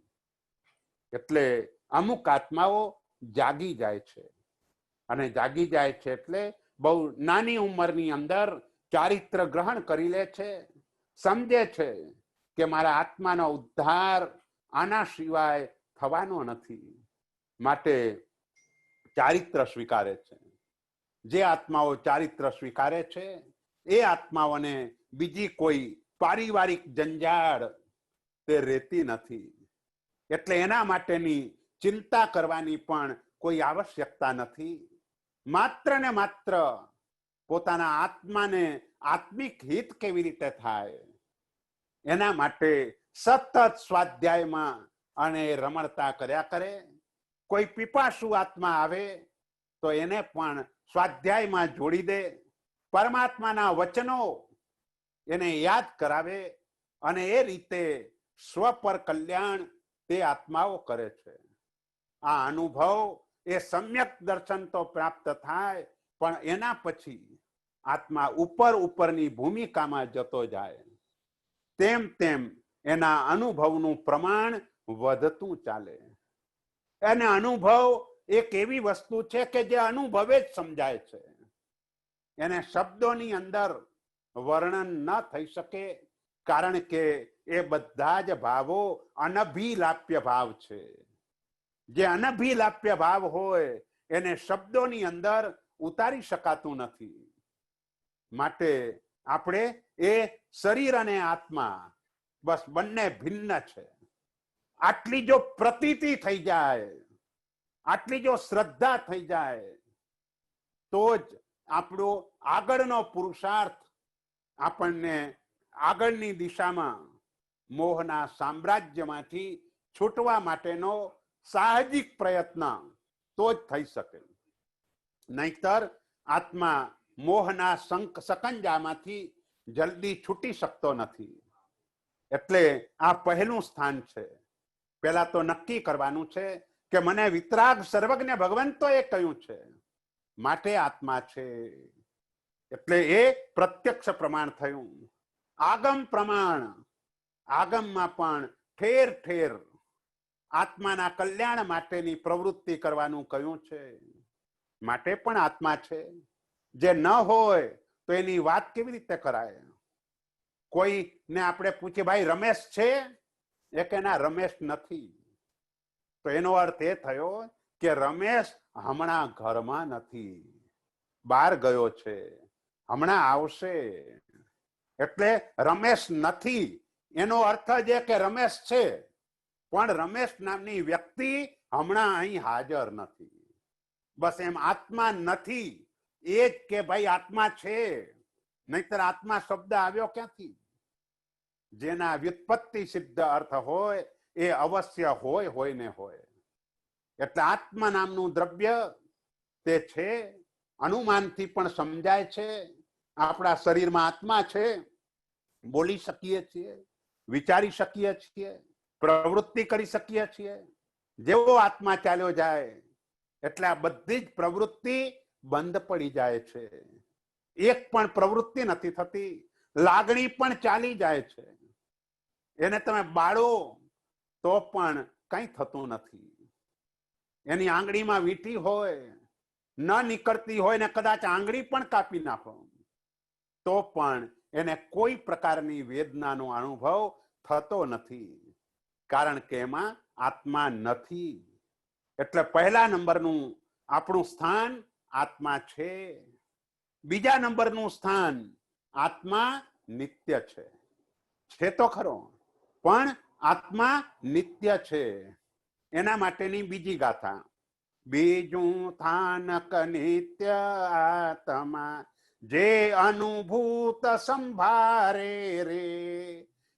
એટલે અમુક આત્માઓ જાગી જાય છે, અને જાગી જાય છે એટલે બહુ નાની ઉંમરની અંદર ચારિત્ર ગ્રહણ કરી લે છે, સમજે છે કે મારા આત્માનો ઉદ્ધાર આના સિવાય થવાનો નથી, માટે ચારિત્ર સ્વીકારે છે. જે આત્માઓ ચારિત્ર સ્વીકારે છે એ આત્માઓને બીજી કોઈ પારિવારિક જંજાળ તે રહેતી નથી, એટલે એના માટેની ચિંતા કરવાની પણ કોઈ આવશ્યકતા નથી. માત્ર ને માત્ર પોતાના આત્માને આત્મિક હિત કેવી રીતે થાય એના માટે સતત સ્વાધ્યાયમાં અને રમણતા કર્યા કરે. કોઈ પીપાસુ આત્મા આવે તો એને પણ સ્વાધ્યાયમાં જોડી દે, પરમાત્માના વચનો એને યાદ કરાવે, અને એ રીતે સ્વ પર કલ્યાણ તે આત્માઓ કરે છે. આ અનુભવ એ સમ્યક દર્શન તો પ્રાપ્ત થાય, પણ એના પછી આત્મા ઉપર ઉપરની ભૂમિકામાં જતો જાય, તેમ તેમ એના અનુભવનું પ્રમાણ વધતું ચાલે. અને અનુભવ એક એવી વસ્તુ છે કે જે અનુભવે જ સમજાય છે, એને શબ્દોની અંદર વર્ણન ન થઈ શકે, કારણ કે એ બધા જ ભાવો અનભિલાપ્ય ભાવ છે. જે અનભિલાપ્ય ભાવ હોય એને શબ્દોની અંદર ઉતારી શકાતું નથી. માટે આપણે એ શરીર અને આત્મા બસ બંને ભિન્ન છે, આટલી જો પ્રતીતિ થઈ જાય, આટલી જો શ્રદ્ધા થઈ જાય, તો જ આપણો આગળનો પુરુષાર્થ આપણને આગળની દિશામાં મોહના સામ્રાજ્યમાંથી છૂટવા માટેનો સાહજિક પ્રયત્ન તો જ થઈ શકે. નહીતર આત્મા મોહના સકંજામાંથી જલ્દી છૂટી શકતો નથી. એટલે આ પહેલું સ્થાન છે. પેલા તો નક્કી કરવાનું છે કે મને વિતરાગ સર્વજ્ઞ ભગવંતોએ કહ્યું છે, માટે આત્મા છે. એટલે એ પ્રત્યક્ષ પ્રમાણ થયું. આગમ પ્રમાણ, આગમમાં પણ ઠેર ઠેર આત્માના કલ્યાણ માટેની પ્રવૃત્તિ કરવાનું કહ્યું છે, માટે પણ આત્મા છે. જે ન હોય તો એની વાત કેવી રીતે કરાય? કોઈને આપણે પૂછીએ, ભાઈ રમેશ છે? એ કે ના, રમેશ નથી. તો એનો અર્થ એ થયો કે રમેશ હમણાં ઘરમાં નથી, બહાર ગયો છે, હમણાં આવશે. એટલે રમેશ નથી એનો અર્થ જ કે રમેશ છે, પણ રમેશ નામની વ્યક્તિ હમણાં અહીં હાજર નથી. બસ એમ આત્મા નથી એ જ કે ભાઈ આત્મા છે, નહીતર આત્મા શબ્દ આવ્યો ક્યાંથી? જેના વ્યુત્પત્તિ સિદ્ધ અર્થ હોય એ અવશ્ય હોય ને હોય. એટલે આત્મા નામનું દ્રવ્ય તે છે, અનુમાનથી પણ સમજાય છે. આપણા શરીરમાં આત્મા છે, બોલી શકીએ છીએ, વિચારી શકીએ છીએ, પ્રવૃત્તિ કરી શકીએ છીએ. જેવો આત્મા ચાલ્યો જાય એટલે આ બધી જ પ્રવૃત્તિ બંધ પડી જાય છે. એક પણ પ્રવૃત્તિ નથી થતી, લાગણી પણ ચાલી જાય છે. એને તમે બાળો તો પણ કંઈ થતું નથી. એની આંગળીમાં વીંટી હોય, ન નીકળતી હોય ને કદાચ આંગળી પણ કાપી નાખો તો પણ એને કોઈ પ્રકારની વેદનાનો અનુભવ થતો નથી, કારણ કે એમાં આત્મા નથી. એટલે પહેલા નંબરનું આપણું સ્થાન આત્મા છે. બીજા નંબરનું સ્થાન આત્મા નિત્ય છે તો ખરો, પણ આત્મા નિત્ય છે. એના માટેની બીજી ગાથા, બીજું થાનક નિત્ય આત્મા જે અનુભૂત સંભારે રે.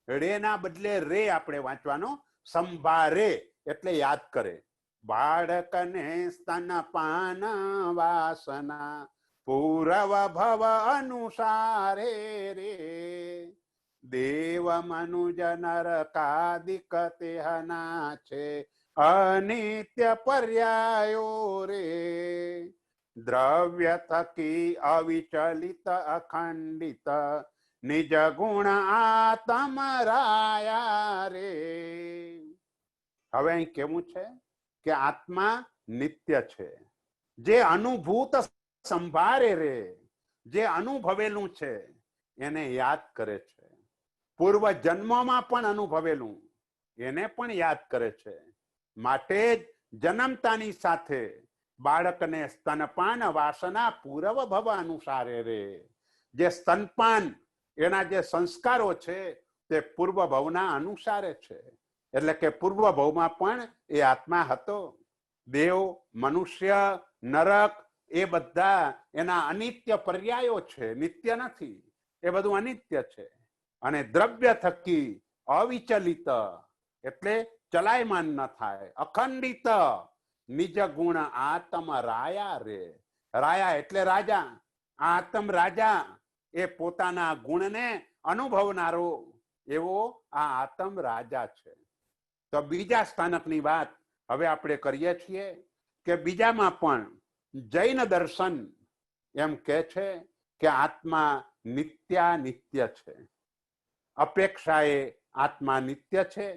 રેના બદલે રે આપણે વાંચવાનો, સંભારે એટલે યાદ કરે. બાળકને સ્તનપાન વાસના પૂર્વ ભવ અનુસારે રે દેવ મનુજ નરકાદિક તેહના છે અનિત્ય પર્યાયો રે દ્રવ્ય થકી અવિચલિત અખંડિત નિજ ગુણ આત્મ રાયા રે. હવે અહીં કેવું છે કે આત્મા નિત્ય છે, જે અનુભૂત સંભાળે રે, જે અનુભવેલું છે એને યાદ કરે છે, પૂર્વ જન્મમાં પણ અનુભવેલું એને પણ યાદ કરે છે. માટે જ જન્મતાની સાથે બાળકને સ્તનપાન વાસના પૂર્વ ભવ અનુસારે રે. જે સ્તનપાન એના જે સંસ્કારો છે તે પૂર્વ ભવના અનુસારે છે. એટલે કે પૂર્વ ભવમાં પણ એ આત્મા હતો. દેવ, મનુષ્ય, નરક એ બધા એના અનિત્ય પર્યાયો છે, નિત્ય નથી. એ બધું અનિત્ય છે. અને દ્રવ્ય થકી અવિચલિત એટલે ચલાયમાન ન થાય, અખંડિત નિજ ગુણ આત્મ રાયા રે. રાયા એટલે રાજા. આત્મ રાજા એ પોતાના ગુણને અનુભવનારો એવો આ આત્મ રાજા છે. તો બીજા સ્થાનકની વાત હવે આપણે કરીએ છીએ કે બીજામાં પણ જૈન દર્શન એમ કે છે કે આત્મા નિત્યાનિત્ય છે. અપેક્ષાએ આત્મા નિત્ય છે,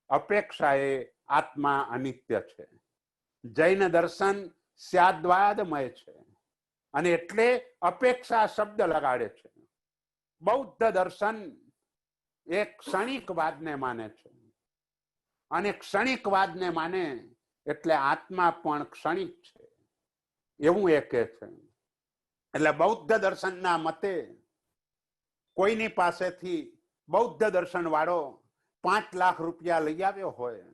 અપેક્ષાએ આત્મા અનિત્ય છે. જૈન દર્શન સ્યાદ્વાદમય છે અને એટલે અપેક્ષા શબ્દ લગાડે છે. બૌદ્ધ દર્શન એક ક્ષણિકવાદને માને છે અને ક્ષણિકવાદને માને એટલે આત્મા પણ ક્ષણિક છે એવું એ કહે છે. એટલે બૌદ્ધ દર્શનના મતે કોઈની પાસેથી બૌદ્ધ દર્શન વાળો 5 લાખ રૂપિયા લઈ આવ્યો હોય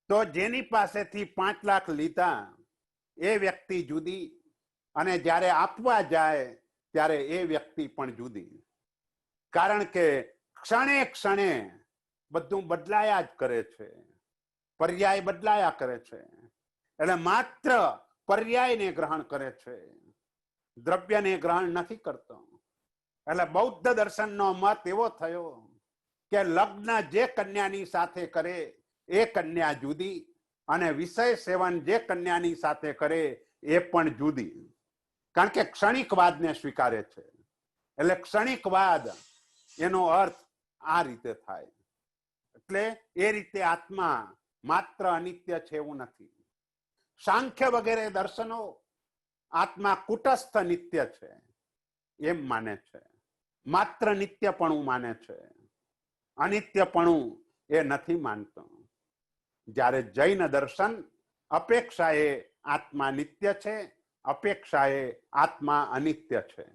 તો જેની પાસેથી 5 લાખ લીધા એ વ્યક્તિ જુદી અને જ્યારે આપવા જાય ત્યારે એ વ્યક્તિ પણ જુદી. કારણ કે ક્ષણે ક્ષણે બધું બદલાયા જ કરે છે, પર્યાય બદલાયા કરે છે. એટલે માત્ર પર્યાયને ગ્રહણ કરે છે, દ્રવ્યને ગ્રહણ નથી કરતો. એટલે બૌદ્ધ દર્શનનો મત એવો થયો કે લગ્ન જે કન્યાની સાથે કરે એ કન્યા જુદી અને વિષય સેવન જે કન્યાની સાથે કરે એ પણ જુદી. કારણ કે ક્ષણિકવાદને સ્વીકારે છે. એટલે ક્ષણિકવાદ એનો અર્થ આ રીતે થાય. એટલે એ રીતે આત્મા માત્ર અનિત્ય છે એવું નથી. સાંખ્ય વગેરે દર્શનો આત્મા કુટસ્થ નિત્ય છે એમ માને છે, માત્ર નિત્યપણું માને છે, અનિત્યપણું એ નથી માનતો. જ્યારે જૈન દર્શન અપેક્ષાએ આત્મા નિત્ય છે, અપેક્ષાએ આત્મા અનિત્ય છે.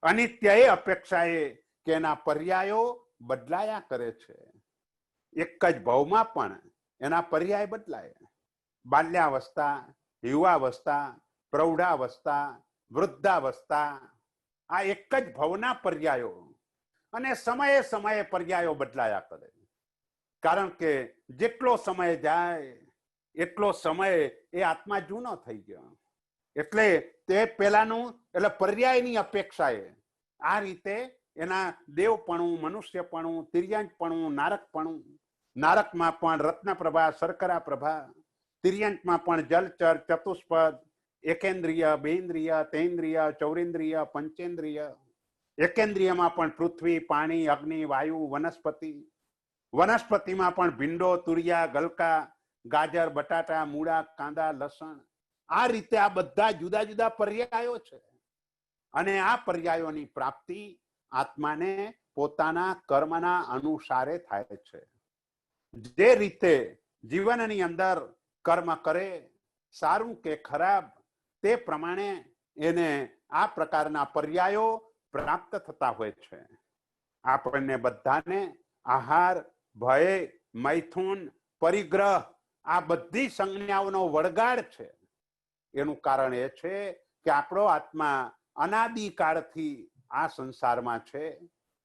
અનિત્ય એ અપેક્ષાએ કે એના પર્યાયો બદલાયા કરે છે. એક જ ભાવમાં પણ એના પર્યાય બદલાય. બાલ્યાવસ્થા, યુવાવસ્થા, પ્રૌઢાવસ્થા, વૃદ્ધાવસ્થા, આ એક જ ભવના પર્યાયો અને સમયે સમયે પર્યાયો બદલાયા કરે. કારણ કે જેટલો સમય જાય એટલો સમય એ આત્મા જૂનો થઈ ગયો. એટલે તે પેલાનું એટલે પર્યાયની અપેક્ષાએ આ રીતે એના દેવપણું, મનુષ્યપણું, તિર્યંકપણું, નારકપણું. નારકમાં પણ રત્નપ્રભા, શર્કરા પ્રભા, તિર્યંકમાં પણ જલચર, ચતુષ્પદ, એકેન્દ્રિય, બેન્દ્રિય, તેન્દ્રિય, ચૌરેન્દ્રિય, પંચેન્દ્રિય. એકેન્દ્રિયમાં પણ પૃથ્વી, પાણી, અગ્નિ, વાયુ, વનસ્પતિ. વનસ્પતિમાં પણ ભીંડો, તુરિયા, ગલકા, ગાજર, બટાટા, મૂળા, કાંદા, લસણ. આ રીતે આ બધા જુદા જુદા પર્યાયો છે અને આ પર્યાયોની પ્રાપ્તિ આત્માને પોતાના કર્મના અનુસારે થાય છે. જે રીતે જીવનની અંદર કર્મ કરે, સારું કે ખરાબ, તે પ્રમાણે એને આ પ્રકારના પર્યાયો પ્રાપ્ત થતા હોય છે. આપણને બધાને આહાર, ભય, મૈથુન, પરિગ્રહ આ બધી સંજ્ઞાઓનો વળગાડ છે. એનું કારણ એ છે કે આપણો આત્મા અનાદિકાળથી આ સંસારમાં છે.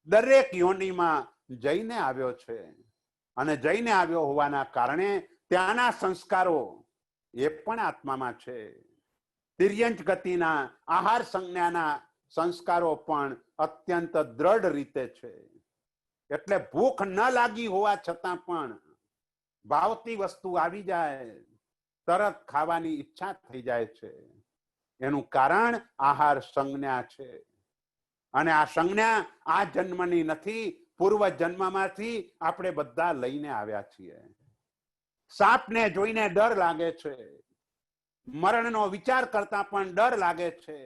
દરેક યોનિમાં જઈને આવ્યો છે અને જઈને આવ્યો હોવાના કારણે ત્યાંના સંસ્કારો એ પણ આત્મામાં છે. તિર્યંચ ગતિના આહાર સંજ્ઞાના સંસ્કારો પણ અત્યંત દ્રઢ રીતે છે. એટલે ભૂખ ન લાગી હોવા છતાં પણ ભાવતી વસ્તુ આવી જાય તરત ખાવાની ઈચ્છા થઈ જાય છે. એનું કારણ આહાર સંજ્ઞા છે. અને આ સંજ્ઞા આ જન્મની નથી, પૂર્વ જન્મમાંથી આપણે બધા લઈને આવ્યા છીએ. સાપને જોઈને ડર લાગે છે, મરણનો વિચાર કરતા પણ ડર લાગે છે.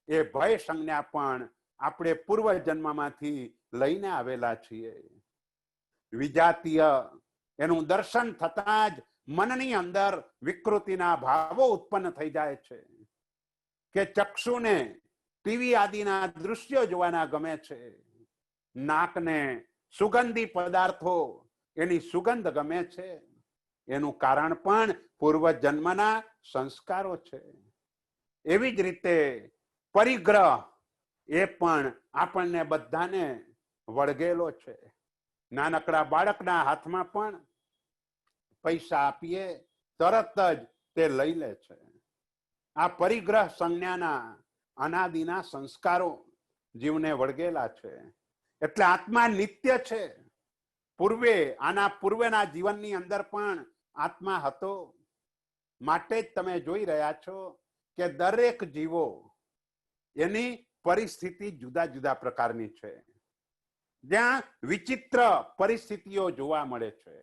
એ ભય સંજ્ઞા પણ આપણે પૂર્વ જન્મમાંથી લઈને આવેલા છીએ. વિજાતીય એનું દર્શન થતા જ મનની અંદર વિકૃતિના ભાવો ઉત્પન્ન થઈ જાય છે કે ચક્ષુને ટીવી આદિના દૃશ્યો જોવાના ગમે છે, નાકને સુગંધી પદાર્થો એની સુગંધ ગમે છે. એનું કારણ પણ પૂર્વ જન્મના સંસ્કારો છે. એવી જ રીતે પરિગ્રહ એ પણ આપણને બધાને વળગેલો છે. નાનકડા બાળકના હાથમાં પણ પૈસા આપીએ તરત જ તે લઈ લે છે. આ પરિગ્રહ સંજ્ઞાના અનાદિના સંસ્કારો જીવને વળગેલા છે. એટલે આત્મા નિત્ય છે. પૂર્વે આના પૂર્વેના જીવનની અંદર પણ આત્મા હતો. માટે જ તમે જોઈ રહ્યા છો કે દરેક જીવો એની પરિસ્થિતિ જુદા જુદા પ્રકારની છે. જ્યાં વિચિત્ર પરિસ્થિતિઓ જોવા મળે છે.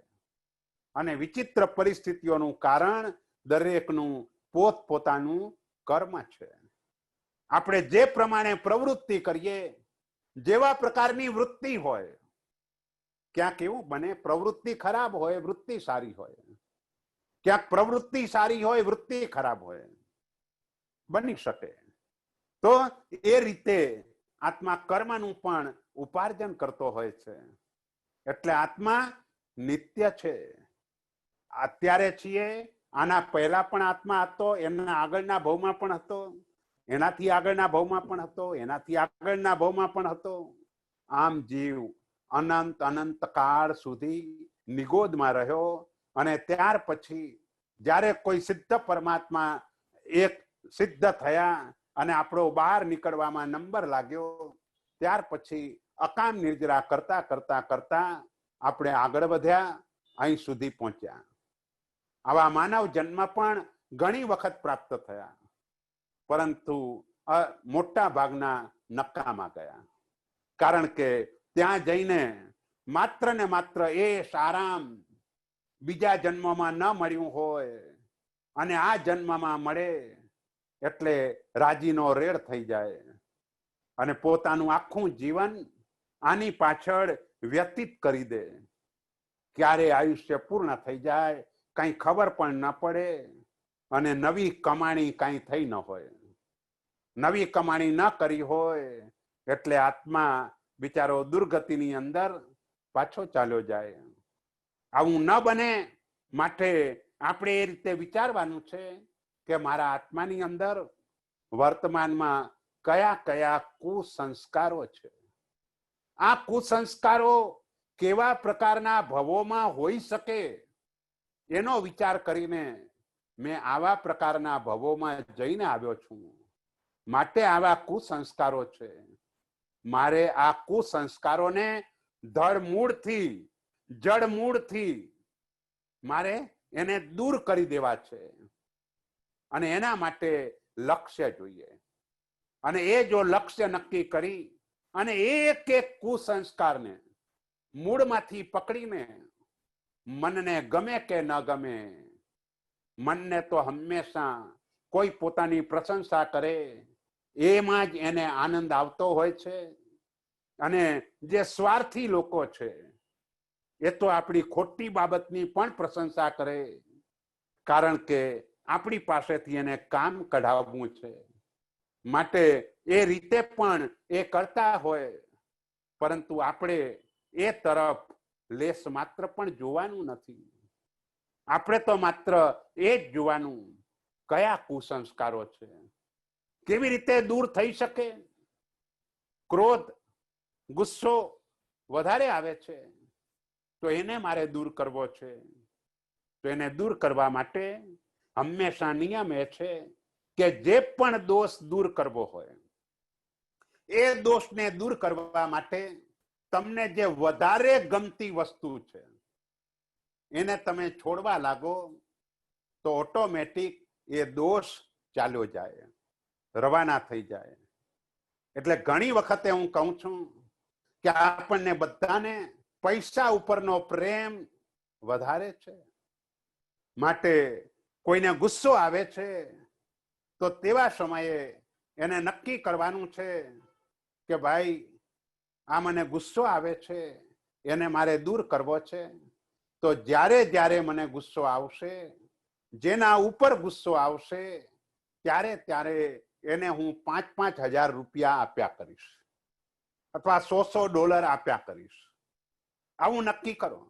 અને વિચિત્ર પરિસ્થિતિઓનું કારણ દરેકનું પોતપોતાનું કર્મ છે. આપણે જે પ્રમાણે પ્રવૃત્તિ કરીએ, જેવા પ્રકારની વૃત્તિ હોય, ક્યાંક એવું બને પ્રવૃત્તિ ખરાબ હોય, વૃત્તિ સારી હોય, ક્યાંક પ્રવૃત્તિ સારી હોય, વૃત્તિ ખરાબ હોય, બની શકે. તો એ રીતે આત્મા કર્મનું પણ ઉપાર્જન કરતો હોય છે. એટલે આત્મા નિત્ય છે. અત્યારે છીએ, આના પહેલા પણ આત્મા હતો, એમના આગળના ભાવમાં પણ હતો, એનાથી આગળના ભાવમાં પણ હતો, એનાથી આગળના ભાવમાં પણ હતો. આમ જીવ અનંત અનંત કાળ સુધી નિગોદમાં રહ્યો. અને ત્યાર પછી જ્યારે કોઈ સિદ્ધ પરમાત્મા એક સિદ્ધ થયા અને આપણો બહાર નીકળવામાં નંબર લાગ્યો, ત્યાર પછી અકામ નિર્જરા કરતા કરતા કરતા આપણે આગળ વધ્યા, અહીં સુધી પહોંચ્યા. આવા માનવ જન્મ પણ ઘણી વખત પ્રાપ્ત થયા, પરંતુ મોટા ભાગના નકામા ગયા. કારણ કે ત્યાં જઈને માત્ર ને માત્ર એ આરામ બીજા જન્મમાં ન મળ્યું હોય અને આ જન્મમાં મળે એટલે રાજીનો રેડ થઈ જાય અને પોતાનું આખું જીવન આની પાછળ વ્યતીત કરી દે. ક્યારે આયુષ્ય પૂર્ણ થઈ જાય કઈ ખબર પણ ન પડે અને નવી કમાણી કઈ થઈ ન હોય. નવી કમાણી ન કરી હોય એટલે આત્મા બિચારો દુર્ગતિની અંદર પાછો ચાલ્યો જાય. આવું ન બને માટે આપણે એ રીતે વિચારવાનું છે કે મારા આત્માની અંદર વર્તમાનમાં કયા કયા કુસંસ્કારો છે. આ કુસંસ્કારો કેવા પ્રકારના ભવોમાં હોઈ શકે એનો વિચાર કરીને મેં આવા પ્રકારના ભવોમાં જઈને આવ્યો છું. માટે આવા કુસંસ્કારો છે. મારે આ કુસંસ્કારોને ધડમૂળથી જડમૂળથી મારે એને દૂર કરી દેવા છે. અને એના માટે લક્ષ્ય જોઈએ. અને એ જો લક્ષ્ય નક્કી કરી અને એક એક કુસંસ્કારને મૂળમાંથી પકડીને મનને ગમે કે ન ગમે, મનને તો હંમેશા કોઈ પોતાની પ્રશંસા કરે એમાં જ એને આનંદ આવતો હોય છે. અને જે સ્વાર્થી લોકો છે એ તો આપણી ખોટી બાબતની પણ પ્રશંસા કરે, કારણ કે આપણી પાસેથી એને કામ કઢાવવું છે. માટે એ રીતે પણ એ કરતા હોય, પરંતુ આપણે એ તરફ લેશ માત્ર પણ જોવાનું નથી. આપણે તો માત્ર એ જ જોવાનું કયા કુસંસ્કારો છે, કેવી રીતે દૂર થઈ શકે. ક્રોધ, ગુસ્સો વધારે આવે છે તો એને મારે દૂર કરવો છે. તો એને દૂર કરવા માટે હંમેશા નિયમ એ છે કે જે પણ દોષ દૂર કરવો હોય એ દોષને દૂર કરવા માટે તમને જે વધારે ગમતી વસ્તુ છે એને તમે છોડવા લાગો તો ઓટોમેટિક એ દોષ ચાલ્યો જાય, રવાના થઈ જાય. એટલે ઘણી વખતે હું કહું છું કે આપણને બધાને પૈસા ઉપરનો પ્રેમ વધારે છે, માટે કોઈને ગુસ્સો આવે છે તો તેવા સમયે એને નક્કી કરવાનું છે કે ભાઈ આ મને ગુસ્સો આવે છે, એને મારે દૂર કરવો છે. તો જ્યારે જ્યારે મને ગુસ્સો આવશે, જેના ઉપર ગુસ્સો આવશે, ત્યારે ત્યારે એને હું $5,000 આપ્યા કરીશ અથવા $100 આપ્યા કરીશ. આવું નક્કી કરો.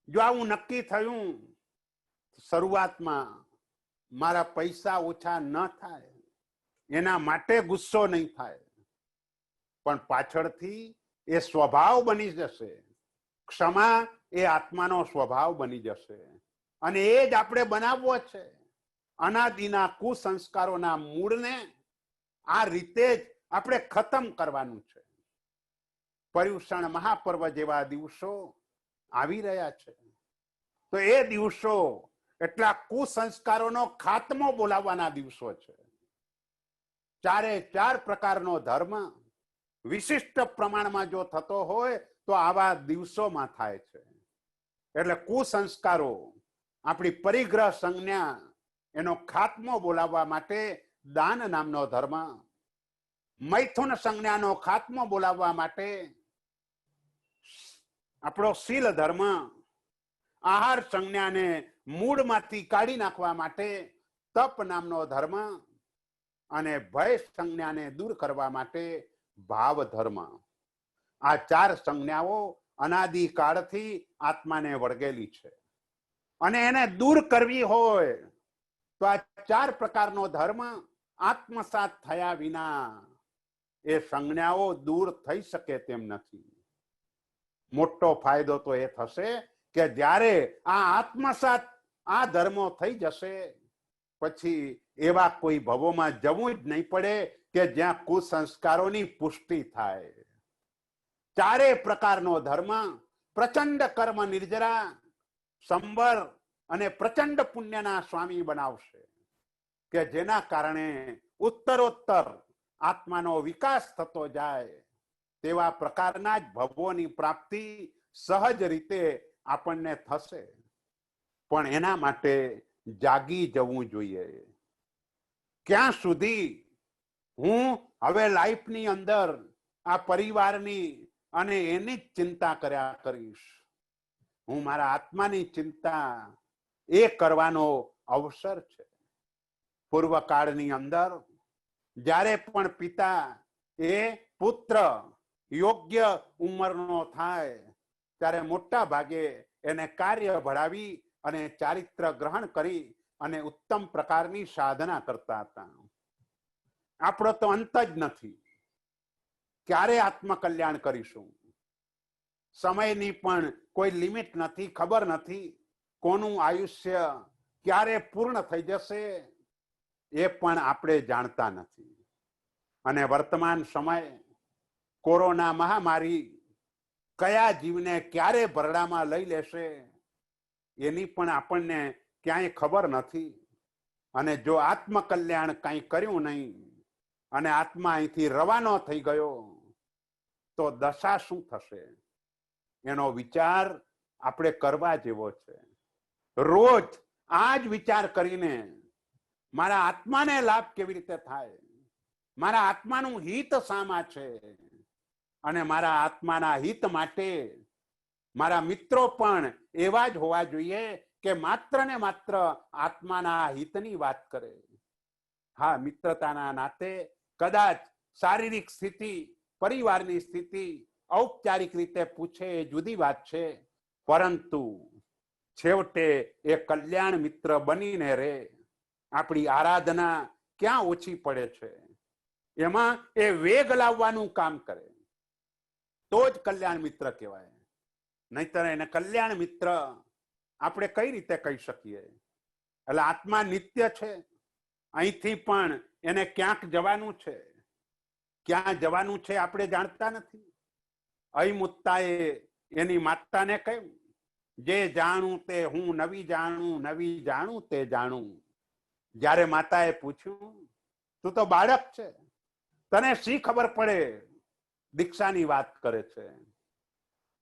જો આવું નક્કી થયું, શરૂઆતમાં મારા પૈસા ઓછા ન થાય એના માટે ગુસ્સો નહીં થાય, પણ પાછળથી એ સ્વભાવ બની જશે. ક્ષમા એ આત્માનો સ્વભાવ બની જશે અને એ જ આપણે બનાવવો છે. અનાદિના કુસંસ્કારોના મૂળને આ રીતે જ આપણે ખતમ કરવાનું છે. પર્યુષણ મહાપર્વ જેવા દિવસો આવી રહ્યા છે, તો એ દિવસો એટલા કુસંસ્કારોનો ખાત્મો બોલાવવાના દિવસો છે. 4 પ્રકારનો ધર્મ વિશિષ્ટ પ્રમાણમાં જો થતો હોય તો આવા દિવસોમાં થાય છે. એટલે કુસંસ્કારો, આપણી પરિગ્રહ સંજ્ઞા, એનો ખાત્મો બોલાવવા માટે દાન નામનો ધર્મ, મૈથુન સંજ્ઞાનો ખાત્મો બોલાવવા માટે આપણો શીલ ધર્મ, આહાર સંજ્ઞાને મૂળમાંથી કાઢી નાખવા માટે તપ નામનો ધર્મ અને ભય સંજ્ઞાને દૂર કરવા માટે ભાવ ધર્મ. આ 4 સંજ્ઞાઓ અનાદિકાળથી આત્માને વળગેલી છે અને એને દૂર કરવી હોય તો આ 4 પ્રકારનો ધર્મ આત્મસાત થયા વિના એ સંજ્ઞાઓ દૂર થઈ શકે તેમ નથી. મોટો ફાયદો તો એ થશે કે જ્યારે આ આત્મસાત આ ધર્મો થઈ જશે પછી એવા કોઈ ભવોમાં જવું જ નહીં પડે કે જ્યાં કુસંસ્કારોની પુષ્ટિ થાય. 4 પ્રકારનો ધર્મ પ્રચંડ કર્મ નિર્જરા, સંબર અને પ્રચંડ પુણ્યના સ્વામી બનાવશે કે જેના કારણે ઉત્તરોત્તર આત્માનો વિકાસ થતો જાય. તેવા પ્રકારના જ ભવોની પ્રાપ્તિ સહજ રીતે આપણને થશે. પણ એના માટે જાગી જવું જોઈએ. ક્યાં સુધી હું હવે લાઈફની અંદર આ પરિવારની અને એની જ ચિંતા કર્યા કરીશ? હું મારા આત્માની ચિંતા એ કરવાનો અવસર છે. પૂર્વકાળની અંદર જ્યારે પણ પિતા એ પુત્ર યોગ્ય ઉંમરનો થાય ત્યારે મોટા ભાગે એને કાર્ય ભણાવી અને ચારિત્ર ગ્રહણ કરી અને ઉત્તમ પ્રકારની સાધના કરતા હતા. આપણો તો અંત જ નથી. ક્યારે આત્મકલ્યાણ કરીશું? સમયની પણ કોઈ લિમિટ નથી, ખબર નથી કોનું આયુષ્ય ક્યારે પૂર્ણ થઈ જશે એ પણ આપણે જાણતા નથી. અને વર્તમાન સમય કોરોના મહામારી કયા જીવને ક્યારે ભરડામાં લઈ લેશે એની પણ આપણને ક્યાંય ખબર નથી. અને જો આત્મકલ્યાણ કંઈ કર્યું નહીં અને આત્મા અહીંથી રવાનો થઈ ગયો તો દશા શું થશે એનો વિચાર આપણે કરવા જેવો છે. રોજ આ જ વિચાર કરીને મારા આત્માને લાભ કેવી રીતે થાય, મારા આત્માનું હિત શામાં છે અને મારા આત્માના હિત માટે મારા મિત્રો પણ એવા જ હોવા જોઈએ કે માત્ર ને માત્ર આત્માના હિતની વાત કરે. હા, મિત્રતાના નાતે કદાચ શારીરિક સ્થિતિ, પરિવારની સ્થિતિ ઔપચારિક રીતે પૂછે એ જુદી વાત છે, પરંતુ છેવટે એ કલ્યાણ મિત્ર બનીને રહે. આપણી આરાધના ક્યાં ઓછી પડે છે, એમાં એ વેગ લાવવાનું કામ કરે તો જ કલ્યાણ મિત્ર કહેવાય. નહીતર એને કલ્યાણ મિત્ર આપણે કઈ રીતે કહી શકીએ? એટલે આત્મા નિત્ય છે, અહીંથી પણ એને ક્યાંક જવાનું છે, ક્યાં જવાનું છે આપણે જાણતા નથી. અયમુત્તાએ એની માતાને કહ્યું, જે જાણું તે હું નવી જાણું, નવી જાણું તે જાણું. જ્યારે માતાએ પૂછ્યું, તું તો બાળક છે, તને શી ખબર પડે, દીક્ષાની વાત કરે છે.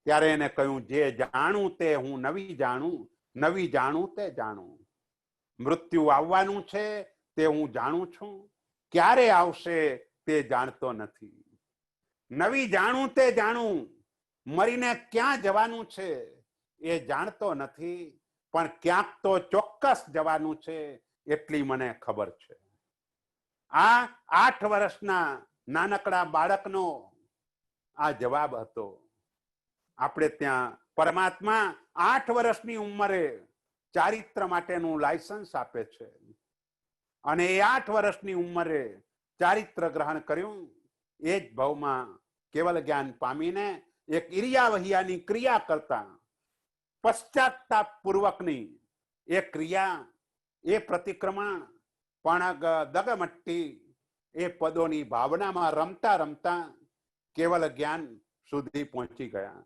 ત્યારે એને કહ્યું, જે જાણું તે હું નવી જાણું, નવી જાણું તે જાણું. મૃત્યુ આવવાનું છે તે હું જાણું છું, ક્યારે આવશે તે જાણતો નથી. નવી જાણું તે જાણું, મરીને ક્યાં જવાનું છે એ જાણતો નથી, પણ ક્યાંક તો ચોક્કસ જવાનું છે એટલી મને ખબર છે. આ 8 વર્ષના નાનકડા બાળકનો આ જવાબ હતો. આપણે ત્યાં પરમાત્મા 8 વર્ષની ઉંમરે ચારિત્ર માટેનું લાયસન્સ આપે છે, અને એ 8 વર્ષની ઉંમરે ચારિત્ર ગ્રહણ કર્યું. એ જ ભાવમાં કેવલ જ્ઞાન પામીને એક ઈર્યાવહિયાની ક્રિયા કરતા પશ્ચાતાપ પૂર્વકની એ ક્રિયા, એ પ્રતિક્રમણ, પણગ, દગમટ્ટી, એ પદોની ભાવનામાં રમતા રમતા કેવલ જ્ઞાન સુધી પહોંચી ગયા.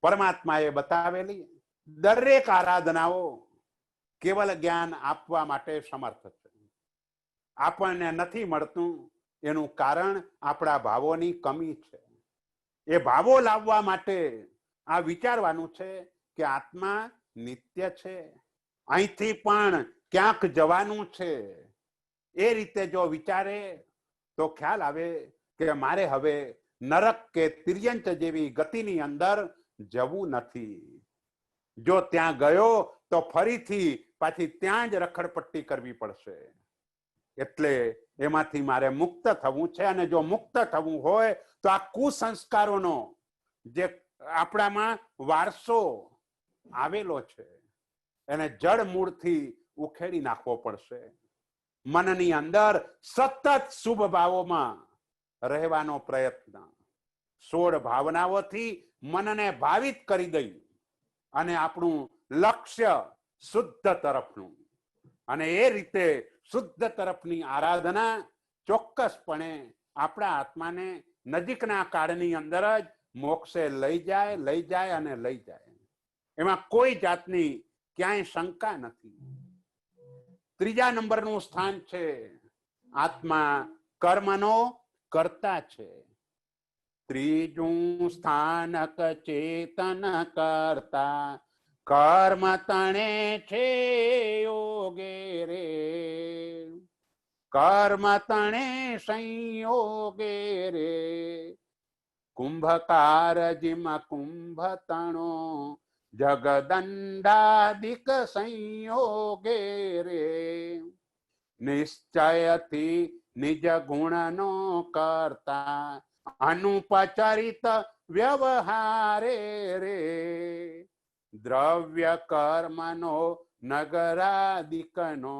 પરમાત્માએ બતાવેલી દરેક આરાધનાઓ કેવલ જ્ઞાન આપવા માટે સમર્થ છે. આપણને નથી મળતું એનું કારણ આપણા ભાવોની કમી છે. એ ભાવો લાવવા માટે આ વિચારવાનું છે કે આત્મા નિત્ય છે, અહીંથી પણ ક્યાંક જવાનું છે. એ રીતે જો વિચારે તો ખ્યાલ આવે કે મારે હવે નરક કે તિર્યંચ જેવી ગતિની અંદર જવું નથી. જો ત્યાં ગયો તો ફરીથી પાછી ત્યાં જ રખડપટ્ટી કરવી પડશે. એટલે એમાંથી મારે મુક્ત થવું છે, અને જો મુક્ત થવું હોય તો આ કુસંસ્કારોનો જે આપણામાં વારસો આવેલો છે એને જડ મૂળથી ઉખેડી નાખવો પડશે. મનની અંદર સતત શુભ ભાવોમાં રહેવાનો પ્રયત્ન, 16 ભાવનાઓથી મનને ભાવિત કરી દઈ અને આપણું લક્ષ્ય શુદ્ધ તરફનું, અને એ રીતે શુદ્ધ તરફની આરાધના ચોક્કસપણે આપણા આત્માને નજીકના કાળની અંદર જ મોક્ષે લઈ જાય અને લઈ જાય. એમાં કોઈ જાતની ક્યાંય શંકા નથી. 3જા નંબરનું સ્થાન છે, આત્મા કર્મનો કર્તા છે. 3જું સ્થાનક ચેતન કરતા, કર્મ તણે છે યોગે રે, કર્મ તણે સંયોગે રે. કુંભકાર જીમ કુંભ તણો, જગદંડાદિક સંયોગે રે. નિશ્ચયથી નિજ ગુણનો કરતા, અનુપચરિત વ્યવહારે રે. દ્રવ્ય કર્મનો નગરાદિકનો,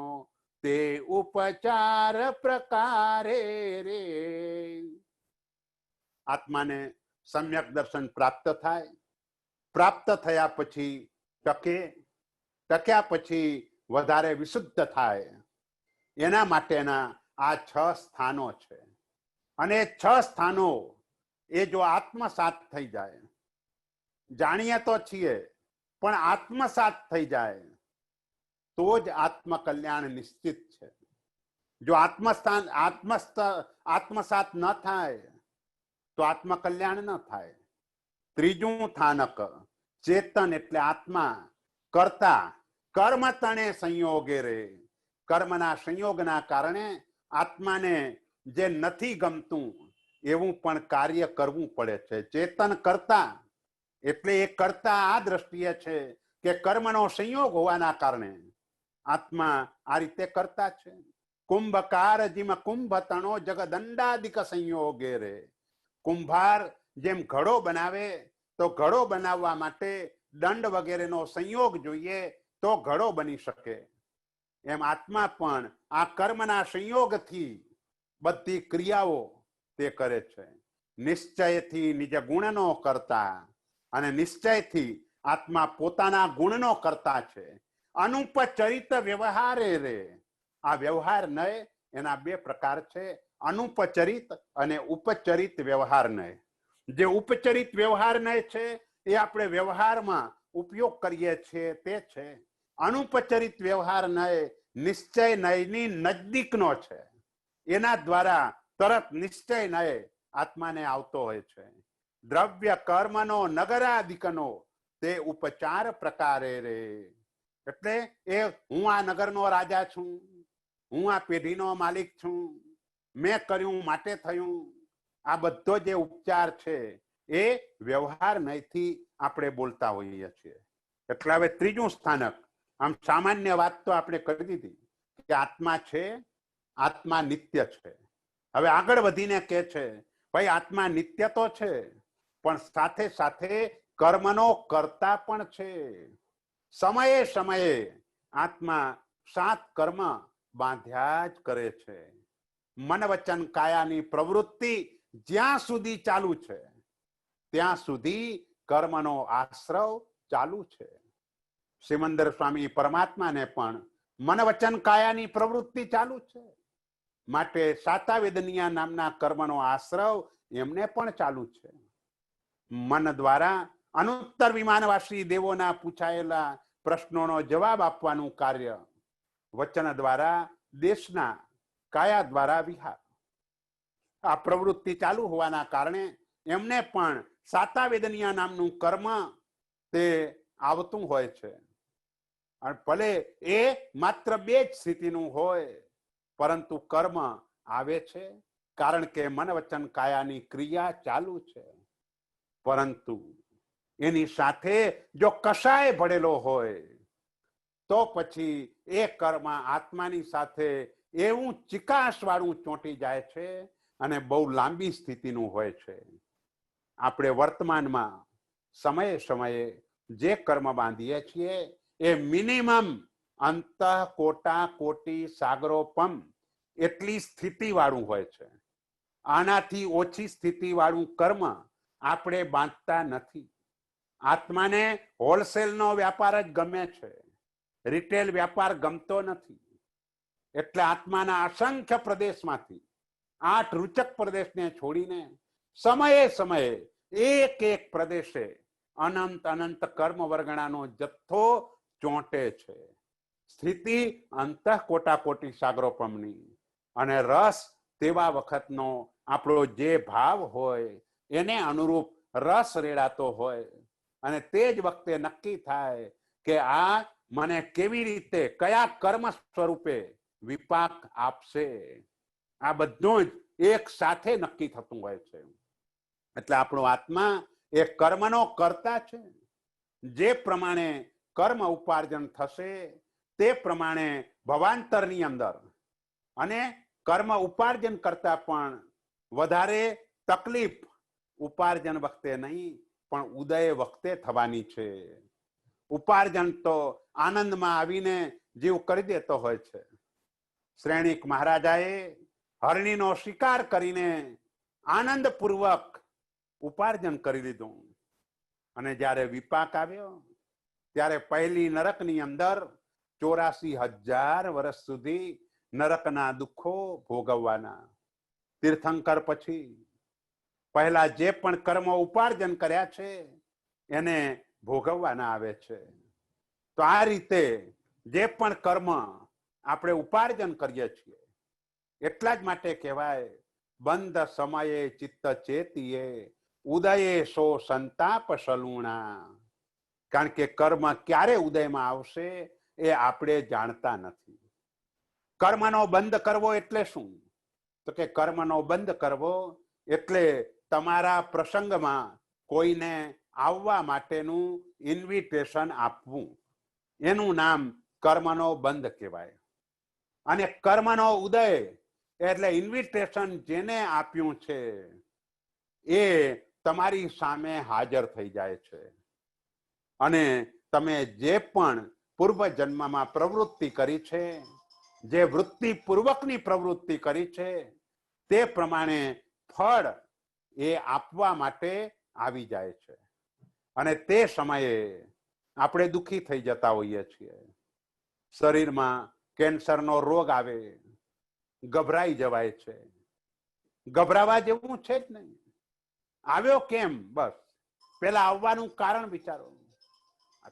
તે ઉપચાર પ્રકારે રે. આત્માને સમ્યક દર્શન પ્રાપ્ત થાય, પ્રાપ્ત થયા પછી ટક્યા પછી વધારે વિશુદ્ધ થાય, એના માટેના આ 6 સ્થાનો છે. અને 6 સ્થાનો એ જો આત્મસાત થઈ જાય, જાણીએ તો છીએ પણ આત્મસાત થઈ જાય તો જ આત્મકલ્યાણ નિશ્ચિત છે. જો આત્મસાત ન થાય તો આત્મકલ્યાણ ન થાય. 3જું સ્થાનક ચેતન એટલે આત્મા કરતા, કર્મ તણે સંયોગે રે. કર્મના સંયોગના કારણે આત્માને જે નથી ગમતું એવું પણ કાર્ય કરવું પડે છે. ચેતન કરતા એટલે એ કરતા આ દ્રષ્ટિએ છે કે કર્મનો સંયોગ હોવાના કારણે આત્મા આ રીતે કરતા છે. કુંભકાર જીમ કુંભ તણો, જગદંડાદિક સંયોગે રે. કુંભાર જેમ ઘડો બનાવે તો ઘડો બનાવવા માટે દંડ વગેરેનો સંયોગ જોઈએ તો ઘડો બની શકે. એમ આત્મા પણ આ કર્મના સંયોગથી બધી ક્રિયાઓ તે કરે છે. નિશ્ચયથી નિજ ગુણનો કરતા, અને નિશ્ચયથી આત્મા પોતાના ગુણનો કરતા છે. અનુપચરિત વ્યવહારે રે. આ વ્યવહાર નય એના બે પ્રકાર છે, અનુપચરિત અને ઉપચરિત વ્યવહાર નય. જે ઉપચરિત વ્યવહાર નય છે એ આપણે વ્યવહારમાં ઉપયોગ કરીએ છીએ તે છે. અનુપચરિત વ્યવહાર નય નિશ્ચય નયની નજદીકનો છે. એના દ્વારા તરત નિશ્ચય નય આત્માને આવતો હોય છે. દ્રવ્ય કર્મનો નગરાદિકનો તે ઉપચાર પ્રકારે રે. એટલે એ હું આ નગરનો રાજા છું, હું આ પેઢીનો માલિક છું, મેં કર્યું માટે થયું, આ બધો જે ઉપચાર છે એ વ્યવહાર નયથી આપણે બોલતા હોઈએ છીએ. એટલે હવે ત્રીજું સ્થાનક, આમ સામાન્ય વાત તો આપણે કરી દીધી કે આત્મા છે, આત્મા નિત્ય છે. હવે આગળ વધીને કે છે ભાઈ આત્મા નિત્ય તો છે પણ સાથે સાથે કર્મનો કર્તા પણ છે. સમયે સમયે આત્મા 7 કર્મ બાંધ્યા જ કરે છે. મન વચન કાયાની પ્રવૃત્તિ જ્યાં સુધી ચાલુ છે ત્યાં સુધી કર્મનો આશ્રવ ચાલુ છે. સિમંદર સ્વામી પરમાત્માને પણ મન વચન કાયાની પ્રવૃત્તિ ચાલુ છે, માટે સાતાવેદનિયા નામના કર્મનો આશ્રવ એમને પણ ચાલુ છે. મન દ્વારા અનુત્તર વિમાનવાસી દેવોના પૂછાયેલા પ્રશ્નોનો જવાબ આપવાનું કાર્ય, વચન દ્વારા દેશના, કાયા દ્વારા વિહાર, આ પ્રવૃત્તિ ચાલુ હોવાના કારણે એમને પણ સાતાવેદનિયા નામનું કર્મ તે આવતું હોય છે. ભલે એ માત્ર 2 જ સ્થિતિનું હોય પરંતુ કર્મ આવે છે, કારણ કે મન વચન કાયાની ક્રિયા ચાલુ છે. પરંતુ એની સાથે જો કષાય ભળેલો હોય તો પછી એ કર્મ આત્માની સાથે એવું ચિકાસ વાળું ચોંટી જાય છે અને બહુ લાંબી સ્થિતિનું હોય છે. આપણે વર્તમાનમાં સમયે સમયે જે કર્મ બાંધીએ છીએ એ મિનિમમ અંતઃ કોટા કોટી સાગરોપમ એટલી સ્થિતિ વાળું હોય છે. આનાથી ઓછી સ્થિતિ વાળું કર્મ આપણે બાંધતા નથી. આત્માને હોલસેલનો વ્યાપાર જ ગમે છે, રિટેલ વ્યાપાર ગમતો નથી. એટલે આત્માના અસંખ્ય પ્રદેશમાંથી 8 રૂચક પ્રદેશને છોડીને સમયે સમયે એક એક પ્રદેશે અનંત અનંત કર્મ વર્ગણાનો જથ્થો ચોંટે છે. સ્થિતિ અંતઃ કોટા કોટી સાગરોપમની, અને રસ તેવા વખતનો આપણો જે ભાવ હોય એને અનુરૂપ રસ રેડાતો હોય, અને તે જ વખતે નક્કી થાય કે આ મને કેવી રીતે કયા કર્મ સ્વરૂપે વિપાક આપશે. આ બધું જ એક સાથે નક્કી થતું હોય છે. એટલે આપણો આત્મા એ કર્મનો કર્તા છે. જે પ્રમાણે કર્મ ઉપાર્જન થશે તે પ્રમાણે ભવાંતરની અંદર, અને કર્મ ઉપાર્જન કરતા પણ વધારે તકલીફ ઉપાર્જન વખતે નહીં પણ ઉદય વખતે થવાની છે. ઉપાર્જન તો આનંદમાં આવીને જીવ કરી દેતો હોય છે. શ્રેણીક મહારાજાએ હરણીનો શિકાર કરીને આનંદપૂર્વક ઉપાર્જન કરી લીધું, અને જ્યારે વિપાક આવ્યો ત્યારે પહેલી નરકની અંદર 84,000 વર્ષ સુધી નરકના દુઃખો ભોગવવાના. તીર્થંકર પછી પહેલા જે પણ કર્મ ઉપાર્જન કર્યા છે એને ભોગવવાના આવે છે. તો આ રીતે જે પણ કર્મ આપણે ઉપાર્જન કરીએ છીએ એટલા જ માટે કહેવાય બંધ સમયે ચિત્ત ચેતીએ ઉદયે સો સંતાપ સલુણા. કારણ કે કર્મ ક્યારે ઉદયમાં આવશે એ આપણે જાણતા નથી. કર્મનો બંધ કરવો એટલે શું? તો કે કર્મનો બંધ કરવો એટલે તમારા પ્રસંગમાં કોઈને આવવા માટેનું ઇન્વિટેશન આપવું, એનું નામ કર્મનો બંધ કહેવાય. અને કર્મનો ઉદય એટલે ઇન્વિટેશન જેને આપ્યું છે એ તમારી સામે હાજર થઈ જાય છે, અને તમે જે પણ પૂર્વ જન્મમાં પ્રવૃત્તિ કરી છે, જે વૃત્તિ પૂર્વકની પ્રવૃત્તિ કરી છે તે પ્રમાણે ફળ એ આપવા માટે આવી જાય છે. અને તે સમયે આપણે દુઃખી થઈ જતા હોઈએ છીએ. શરીરમાં કેન્સરનો રોગ આવે, ગભરાઈ જવાય છે. ગભરાવા જેવું છે જ નહીં. આવ્યો કેમ? બસ પેલા આવવાનું કારણ વિચારો.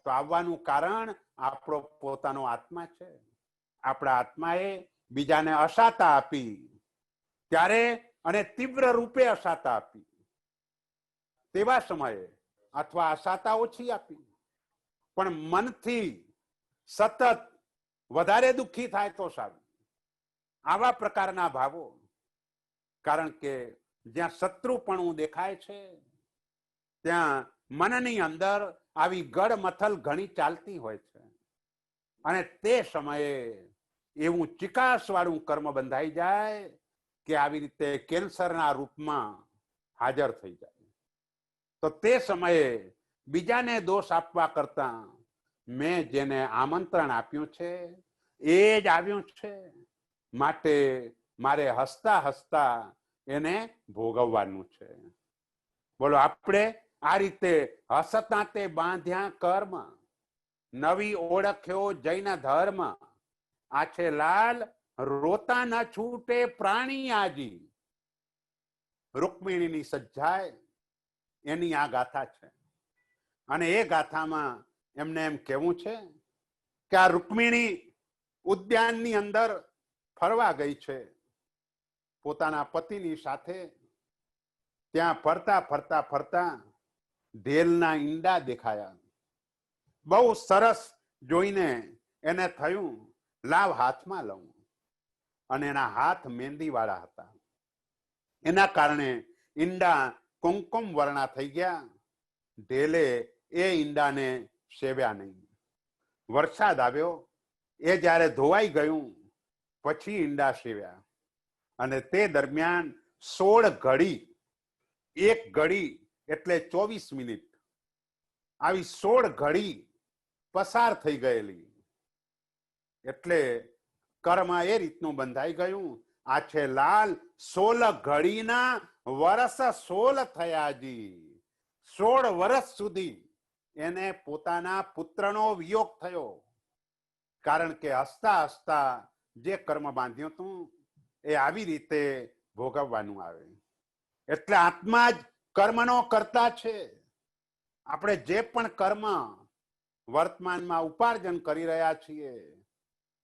તો આવવાનું કારણ આપણો પોતાનો આત્મા છે. આપણા આત્માએ બીજાને અસાતા આપી ત્યારે, અને તીવ્ર રૂપે અસાતા આપી તેવા સમયે, અથવા અસાતા ઓછી આપી પણ મનથી સતત વધારે દુઃખી થાય તો સારું. આવા પ્રકારના ભાવો. કારણ કે જ્યાં શત્રુપણું દેખાય છે ત્યાં મનની અંદર આવી ગડમથલ ઘણી ચાલતી હોય છે, અને તે સમયે એવું ચિકાસ વાળું કર્મ બંધાઈ જાય કે આવી રીતે કેન્સરના રૂપમાં હાજર થઈ જાય. તો તે સમયે બીજાને દોષ આપવા કરતા મેં જેને આમંત્રણ આપ્યું છે એ જ આવ્યું છે, માટે મારે હસતા હસતા એને ભોગવવાનું છે. બોલો, આપણે આ રીતે હસતા તે બાંધ્યા કર્મ, નવી ઓળખ્યો જૈન ધર્મ, આ છે લાલ રોતા ન છૂટે પ્રાણી આજી. રૂકમિણીની સજ્જાય એની આ ગાથા છે. અને એ ગાથામાં એમને એમ કહેવું છે કે આ રૂકમિણી ઉદ્યાનની અંદર ફરવા ગઈ છે પોતાના પતિની સાથે. ત્યાં ફરતા ફરતા ફરતા ઢેલના ઈંડા દેખાયા. બહુ સરસ જોઈને એને થયું લાવ હાથમાં લઉં. અને એના હાથ મહેંદી વાળા હતા. એના કારણે ઈંડા કુમકુમ વર્ણા થઈ ગયા. ઢેલે એ ઈંડાને સેવ્યા નહીં. વરસાદ આવ્યો, એ જ્યારે ધોવાઈ ગયું પછી ઈંડા સેવ્યા. અને તે દરમિયાન 16 ઘડી, એક ઘડી એટલે 24 મિનિટ, આવી 16 ઘડી પસાર થઈ ગયેલી. એટલે કર્મ એ રીતનું બંધાઈ ગયું. આ છે લાલ 16 ઘડીના વર્ષ 16 થયાજી. 16 વર્ષ સુધી એને પોતાના પુત્રનો વિયોગ થયો. કારણ કે હસતા હસતા જે કર્મ બાંધ્યું હતું એ આવી રીતે ભોગવવાનું આવે. એટલે આત્મા જ કર્મનો કર્તા છે. આપણે જે પણ કર્મ વર્તમાનમાં ઉપાર્જન કરી રહ્યા છીએ,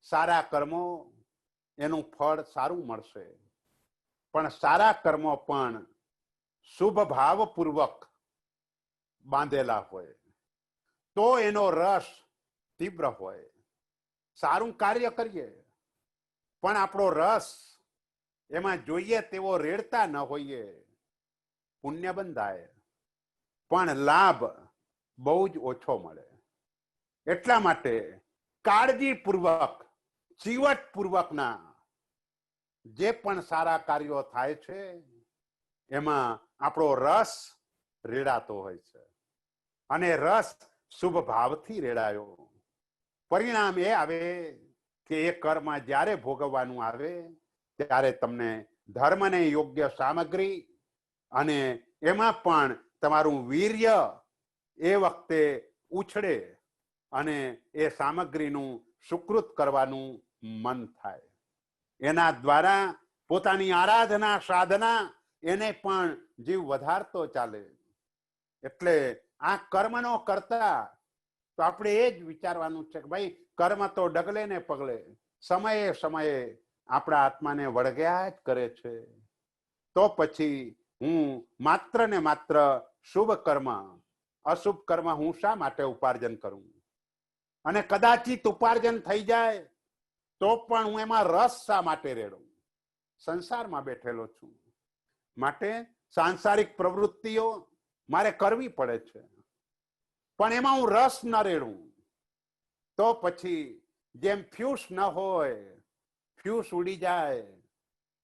સારા કર્મો એનું ફળ સારું મળશે. પણ સારા કર્મો પણ શુભ ભાવપૂર્વક બાંધેલા હોય તો એનો રસ તીવ્ર હોય. સારું કાર્ય કરીએ પણ આપણો રસ એમાં જોઈએ તેવો રેડતા ન હોઈએ, પુણ્ય બંધાય પણ લાભ બહુ જ ઓછો મળે. એટલા માટે કાળજીપૂર્વક, ચીવટપૂર્વકના જે પણ સારા કાર્યો થાય છે એમાં આપણો રસ રેડાતો હોય છે. અને રસ શુભ ભાવથી રેડાયો. પરિણામ એ આવે કે એ કર્મ જ્યારે ભોગવવાનું આવે ત્યારે તમને ધર્મને યોગ્ય સામગ્રી અને એમાં પણ તમારું વીર્ય એ વખતે ઉછળે અને એ સામગ્રીનું સુકૃત કરવાનું મન થાય. એના દ્વારા પોતાની આરાધના સાધના એને પણ જીવ વધારતો ચાલે. એટલે આ કર્મનો કરતા તો આપણે એ જ વિચારવાનું છે કે ભાઈ કર્મ તો ડગલે ને પગલે સમયે સમયે આપણા આત્માને વળગ્યા જ કરે છે. તો પછી હું માત્ર ને માત્ર શુભ કર્મ, અશુભ કર્મ હું શા માટે ઉપાર્જન કરું? અને કદાચિત ઉપાર્જન થઈ જાય તો પણ હું એમાં રસ શા માટે રેડું? સંસારમાં બેઠેલો છું, માટે સાંસારિક પ્રવૃત્તિઓ મારે કરવી પડે છે, પણ એમાં હું રસ ન રેડું તો પછી જેમ ફ્યુઝ ન હોય, ફ્યુઝ ઉડી જાય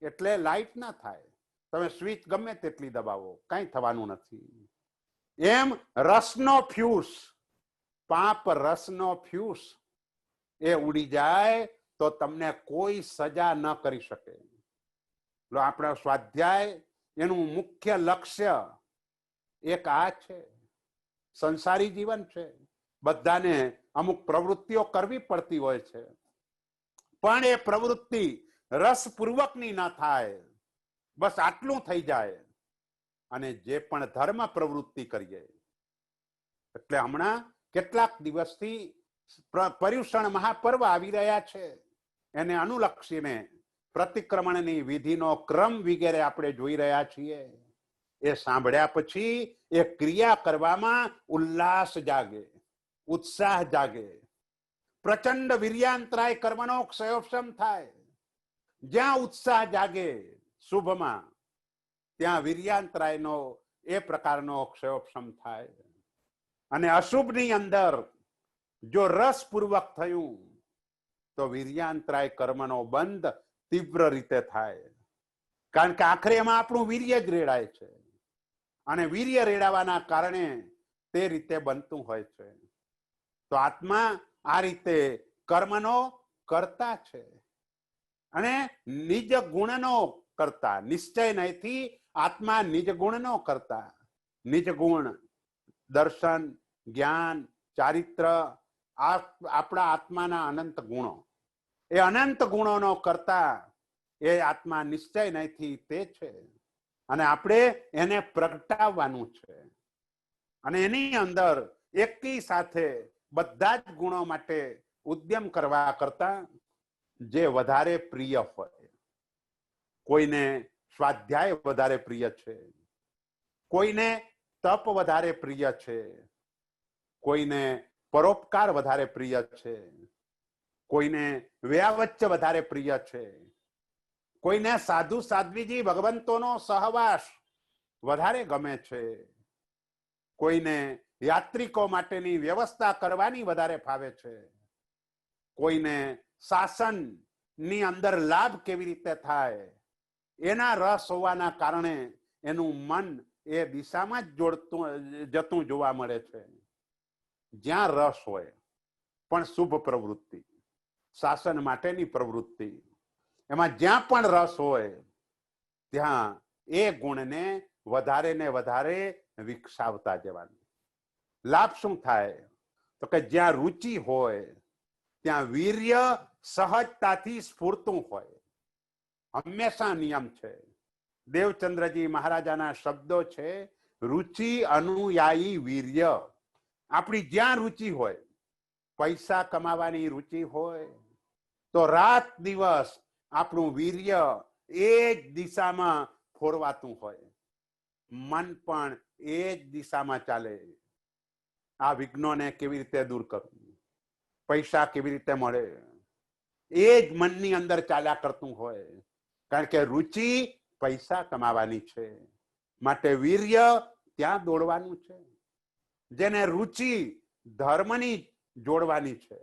એટલે લાઈટ ના થાય. તમે સ્વિચ ગમે તેટલી દબાવો, કઈ થવાનું નથી. એમ રસનો ફ્યુઝ, પાપ રસનો ફ્યુઝ એ ઉડી જાય તો તમને કોઈ સજા ન કરી શકે. આપણા સ્વાધ્યાય એનું મુખ્ય લક્ષ્ય એક આ છે. સંસારી જીવન છે, બધાને અમુક પ્રવૃત્તિઓ કરવી પડતી હોય છે, પણ એ પ્રવૃત્તિ રસપૂર્વકની ન થાય, બસ આટલું થઈ જાય. અને જે પણ ધર્મ પ્રવૃત્તિ કરીએ, એટલે હમણાં કેટલાક દિવસથી પર્યુષણ મહાપર્વ આવી રહ્યા છે, એને અનુલક્ષીને પ્રતિક્રમણની વિધિનો ક્રમ વગેરે આપણે જોઈ રહ્યા છીએ. એ સાંભળ્યા પછી એ ક્રિયા કરવામાં ઉલ્લાસ જાગે, ઉત્સાહ જાગે, પ્રચંડ વીર્યાંતરાય કર્મનો ક્ષયોક્ષમ થાય. જ્યાં ઉત્સાહ જાગે શુભમાં, ત્યાં વીર્યાંતરાયનો એ પ્રકારનો ક્ષયોક્ષમ થાય. અને અશુભની અંદર જો રસપૂર્વક થયું તો વીર્યાંતરાય કર્મનો બંધ તીવ્ર રીતે થાય. કારણ કે આખરે એમાં આપણું વીર્ય જ રેડાય છે, અને વીર્ય રેડાવાના કારણે તે રીતે બનતું હોય છે. તો આત્મા આ રીતે કર્મનો કર્તા છે, અને નિજ ગુણનો કર્તા. નિશ્ચય નહીંથી આત્મા નિજ ગુણનો કર્તા. નિજ ગુણ, દર્શન, જ્ઞાન, ચારિત્ર, આપણા આત્માના અનંત ગુણો, એ અનંત ગુણોનો કર્તા એ આત્મા નિશ્ચય નહીંથી તે છે. અને આપણે એને પ્રગટાવવાનું છે. અને એની અંદર એકી સાથે બધા જ ગુણો માટે ઉદ્યમ કરવા કરતા જે વધારે પ્રિય હોય, કોઈને સ્વાધ્યાય વધારે પ્રિય છે, કોઈને તપ વધારે પ્રિય છે, કોઈને પરોપકાર વધારે પ્રિય છે, કોઈને વ્યાવચ્ચ વધારે પ્રિય છે, કોઈને સાધુ સાધ્વીજી ભગવંતોનો સહવાસ વધારે ગમે છે, કોઈને યાત્રિકો માટેની વ્યવસ્થા કરવાની વધારે ફાવે છે, કોઈને શાસન ની અંદર લાભ કેવી રીતે થાય એના રસ હોવાના કારણે એનું મન એ દિશામાં જ જતું જોવા મળે છે. જ્યાં રસ હોય પણ શુભ પ્રવૃત્તિ, શાસન માટેની પ્રવૃત્તિ, એમાં જ્યાં પણ રસ હોય ત્યાં એ ગુણને વધારે ને વધારે વિકસાવતા જવાનું. લાભ શું થાય? તો કે જ્યાં રુચિ હોય ત્યાં વીર્ય સહજતાથી સ્ફૂર્તું હોય. હંમેશા નિયમ છે. દેવચંદ્રજી મહારાજાના શબ્દો છે, રુચિ અનુયાયી વીર્ય. આપણી જ્યાં રુચિ હોય, પૈસા કમાવાની રુચિ હોય તો રાત દિવસ આપણું વીર્ય એ જ દિશામાં ફોરવાતું હોય, મન પણ એ જ દિશામાં ચાલે. આ વિઘ્નોને કેવી રીતે દૂર કરવું, પૈસા કેવી રીતે મળે, એ જ મનની અંદર ચાલ્યા કરતું હોય. કારણ કે રુચિ પૈસા કમાવાની છે, માટે વીર્ય ત્યાં દોડવાનું છે. જેને રુચિ ધર્મની જોડવાની છે.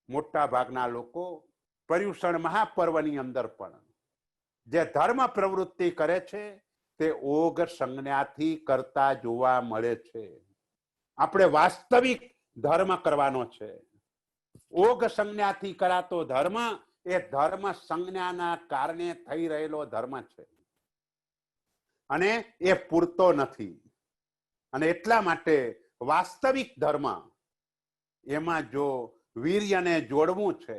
મોટા ભાગના લોકો પર્યુષણ મહાપર્વની અંદર પણ જે ધર્મ પ્રવૃત્તિ કરે છે તે ઓઘ સંજ્ઞાથી કરતા જોવા મળે છે. આપણે વાસ્તવિક ધર્મ કરવાનો છે. ઓઘ સંજ્ઞાથી કરાતો ધર્મ એ ધર્મ સંજ્ઞાના કારણે થઈ રહેલો ધર્મ છે, અને એ પૂરતો નથી. અને એટલા માટે વાસ્તવિક ધર્મ એમાં જો વીર્યને જોડવું છે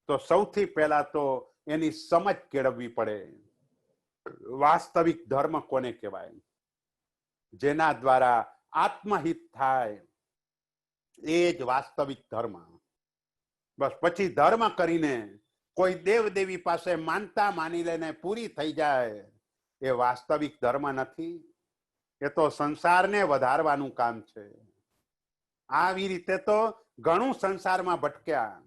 તો સૌથી પહેલા તો એની સમજ કેળવવી પડે. વાસ્તવિક ધર્મ કોને કહેવાય? જેના દ્વારા આત્મહિત થાય એ જ વાસ્તવિક ધર્મ. બસ પછી ધર્મ કરીને કોઈ દેવ દેવી પાસે માનતા માની લઈને પૂરી થઈ જાય, એ વાસ્તવિક ધર્મ નથી. એ તો સંસારને વધારવાનું કામ છે. આવી રીતે તો ઘણું સંસારમાં ભટક્યા.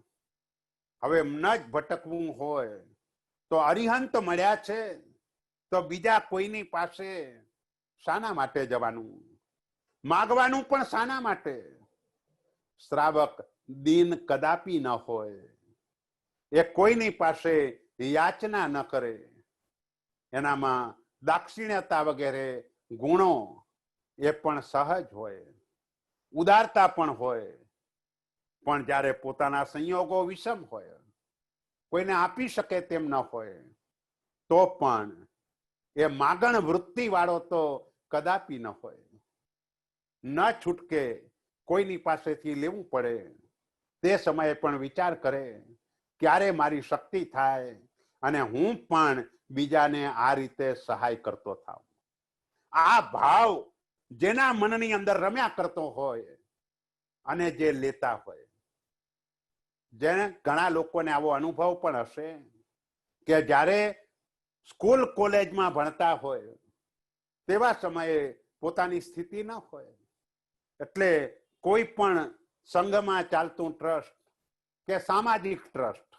હવે ન જ ભટકવું હોય તો અરિહંત મળ્યા છે, તો બીજા કોઈની પાસે શાના માટે જવાનું? માગવાનું પણ શાના માટે? શ્રાવક દીન કદાપી ન હોય, એ કોઈની પાસે યાચના ન કરે. એનામાં દાક્ષિણ્યતા વગેરે ગુણો એ પણ સહજ હોય, ઉદારતા પણ હોય. પણ જ્યારે પોતાના સંયોગો વિષમ હોય, કોઈને આપી શકે તેમ ન હોય, તો પણ એ માગણ વૃત્તિ વાળો તો કદાપી ન હોય. ન છૂટકે કોઈની પાસેથી લેવું પડે તે સમયે પણ વિચાર કરે ક્યારે મારી શક્તિ થાય અને હું પણ બીજાને આ રીતે સહાય કરતો થાવ. આ ભાવ જેના મનની અંદર રમ્યા કરતો હોય અને જે લેતા હોય, જેને ઘણા લોકોને આવો અનુભવ પણ હશે કે જ્યારે સ્કૂલ કોલેજમાં ભણતા હોય તેવા સમયે પોતાની સ્થિતિ ન હોય એટલે કોઈ પણ સંઘમાં ચાલતું ટ્રસ્ટ કે સામાજિક ટ્રસ્ટ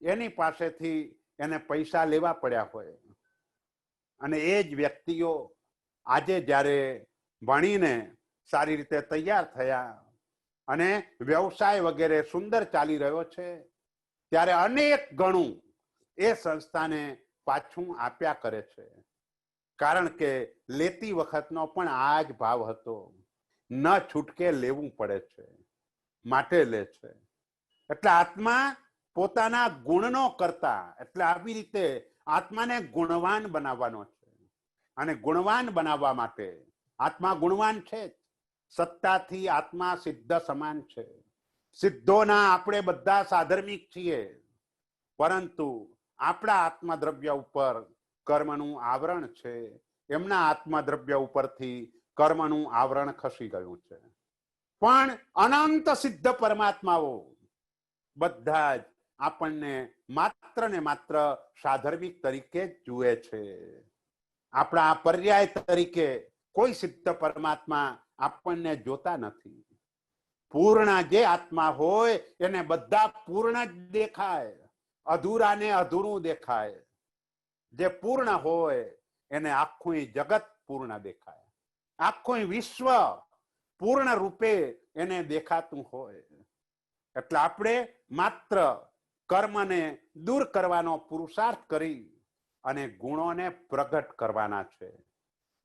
એની પાસેથી એને પૈસા લેવા પડ્યા હોય અને એ જ વ્યક્તિઓ આજે જ્યારે ભણીને સારી રીતે તૈયાર થયા અને વ્યવસાય વગેરે સુંદર ચાલી રહ્યો છે ત્યારે અનેક ગણું એ સંસ્થાને પાછું આપ્યા કરે છે. કારણ કે લેતી વખતનો પણ આ જ ભાવ હતો, ન છૂટકે લેવું પડે છે માટે લે છે. એટલે આત્મા પોતાના ગુણનો કરતા, એટલે આવી રીતે આત્માને ગુણવાન બનાવવાનો છે. અને ગુણવાન બનાવવા માટે આત્મા ગુણવાન છે જ. સત્તાથી આત્મા સિદ્ધ સમાન છે. સિદ્ધોના આપણે બધા સાધર્મિક છીએ, પરંતુ આપણા આત્મદ્રવ્ય ઉપર કર્મનું આવરણ છે. એમના આત્મદ્રવ્ય ઉપરથી કર્મનું આવરણ ખસી ગયું છે. પણ અનંત સિદ્ધ પરમાત્માઓ બધા જ આપણને માત્ર ને માત્ર સાધર્મિક તરીકે જ જુએ છે. આપણા પર્યાય તરીકે કોઈ સિદ્ધ પરમાત્મા આપણને જોતા નથી. પૂર્ણ જે આત્મા હોય એને બધા પૂર્ણ જ દેખાય, અધૂરાને અધૂરું દેખાય. જે પૂર્ણ હોય એને આખું જગત પૂર્ણ દેખાય, આખું વિશ્વ પૂર્ણ રૂપે એને દેખાતું હોય. એટલે આપણે માત્ર કર્મને દૂર કરવાનો પુરુષાર્થ કરી અને ગુણોને પ્રગટ કરવાના છે.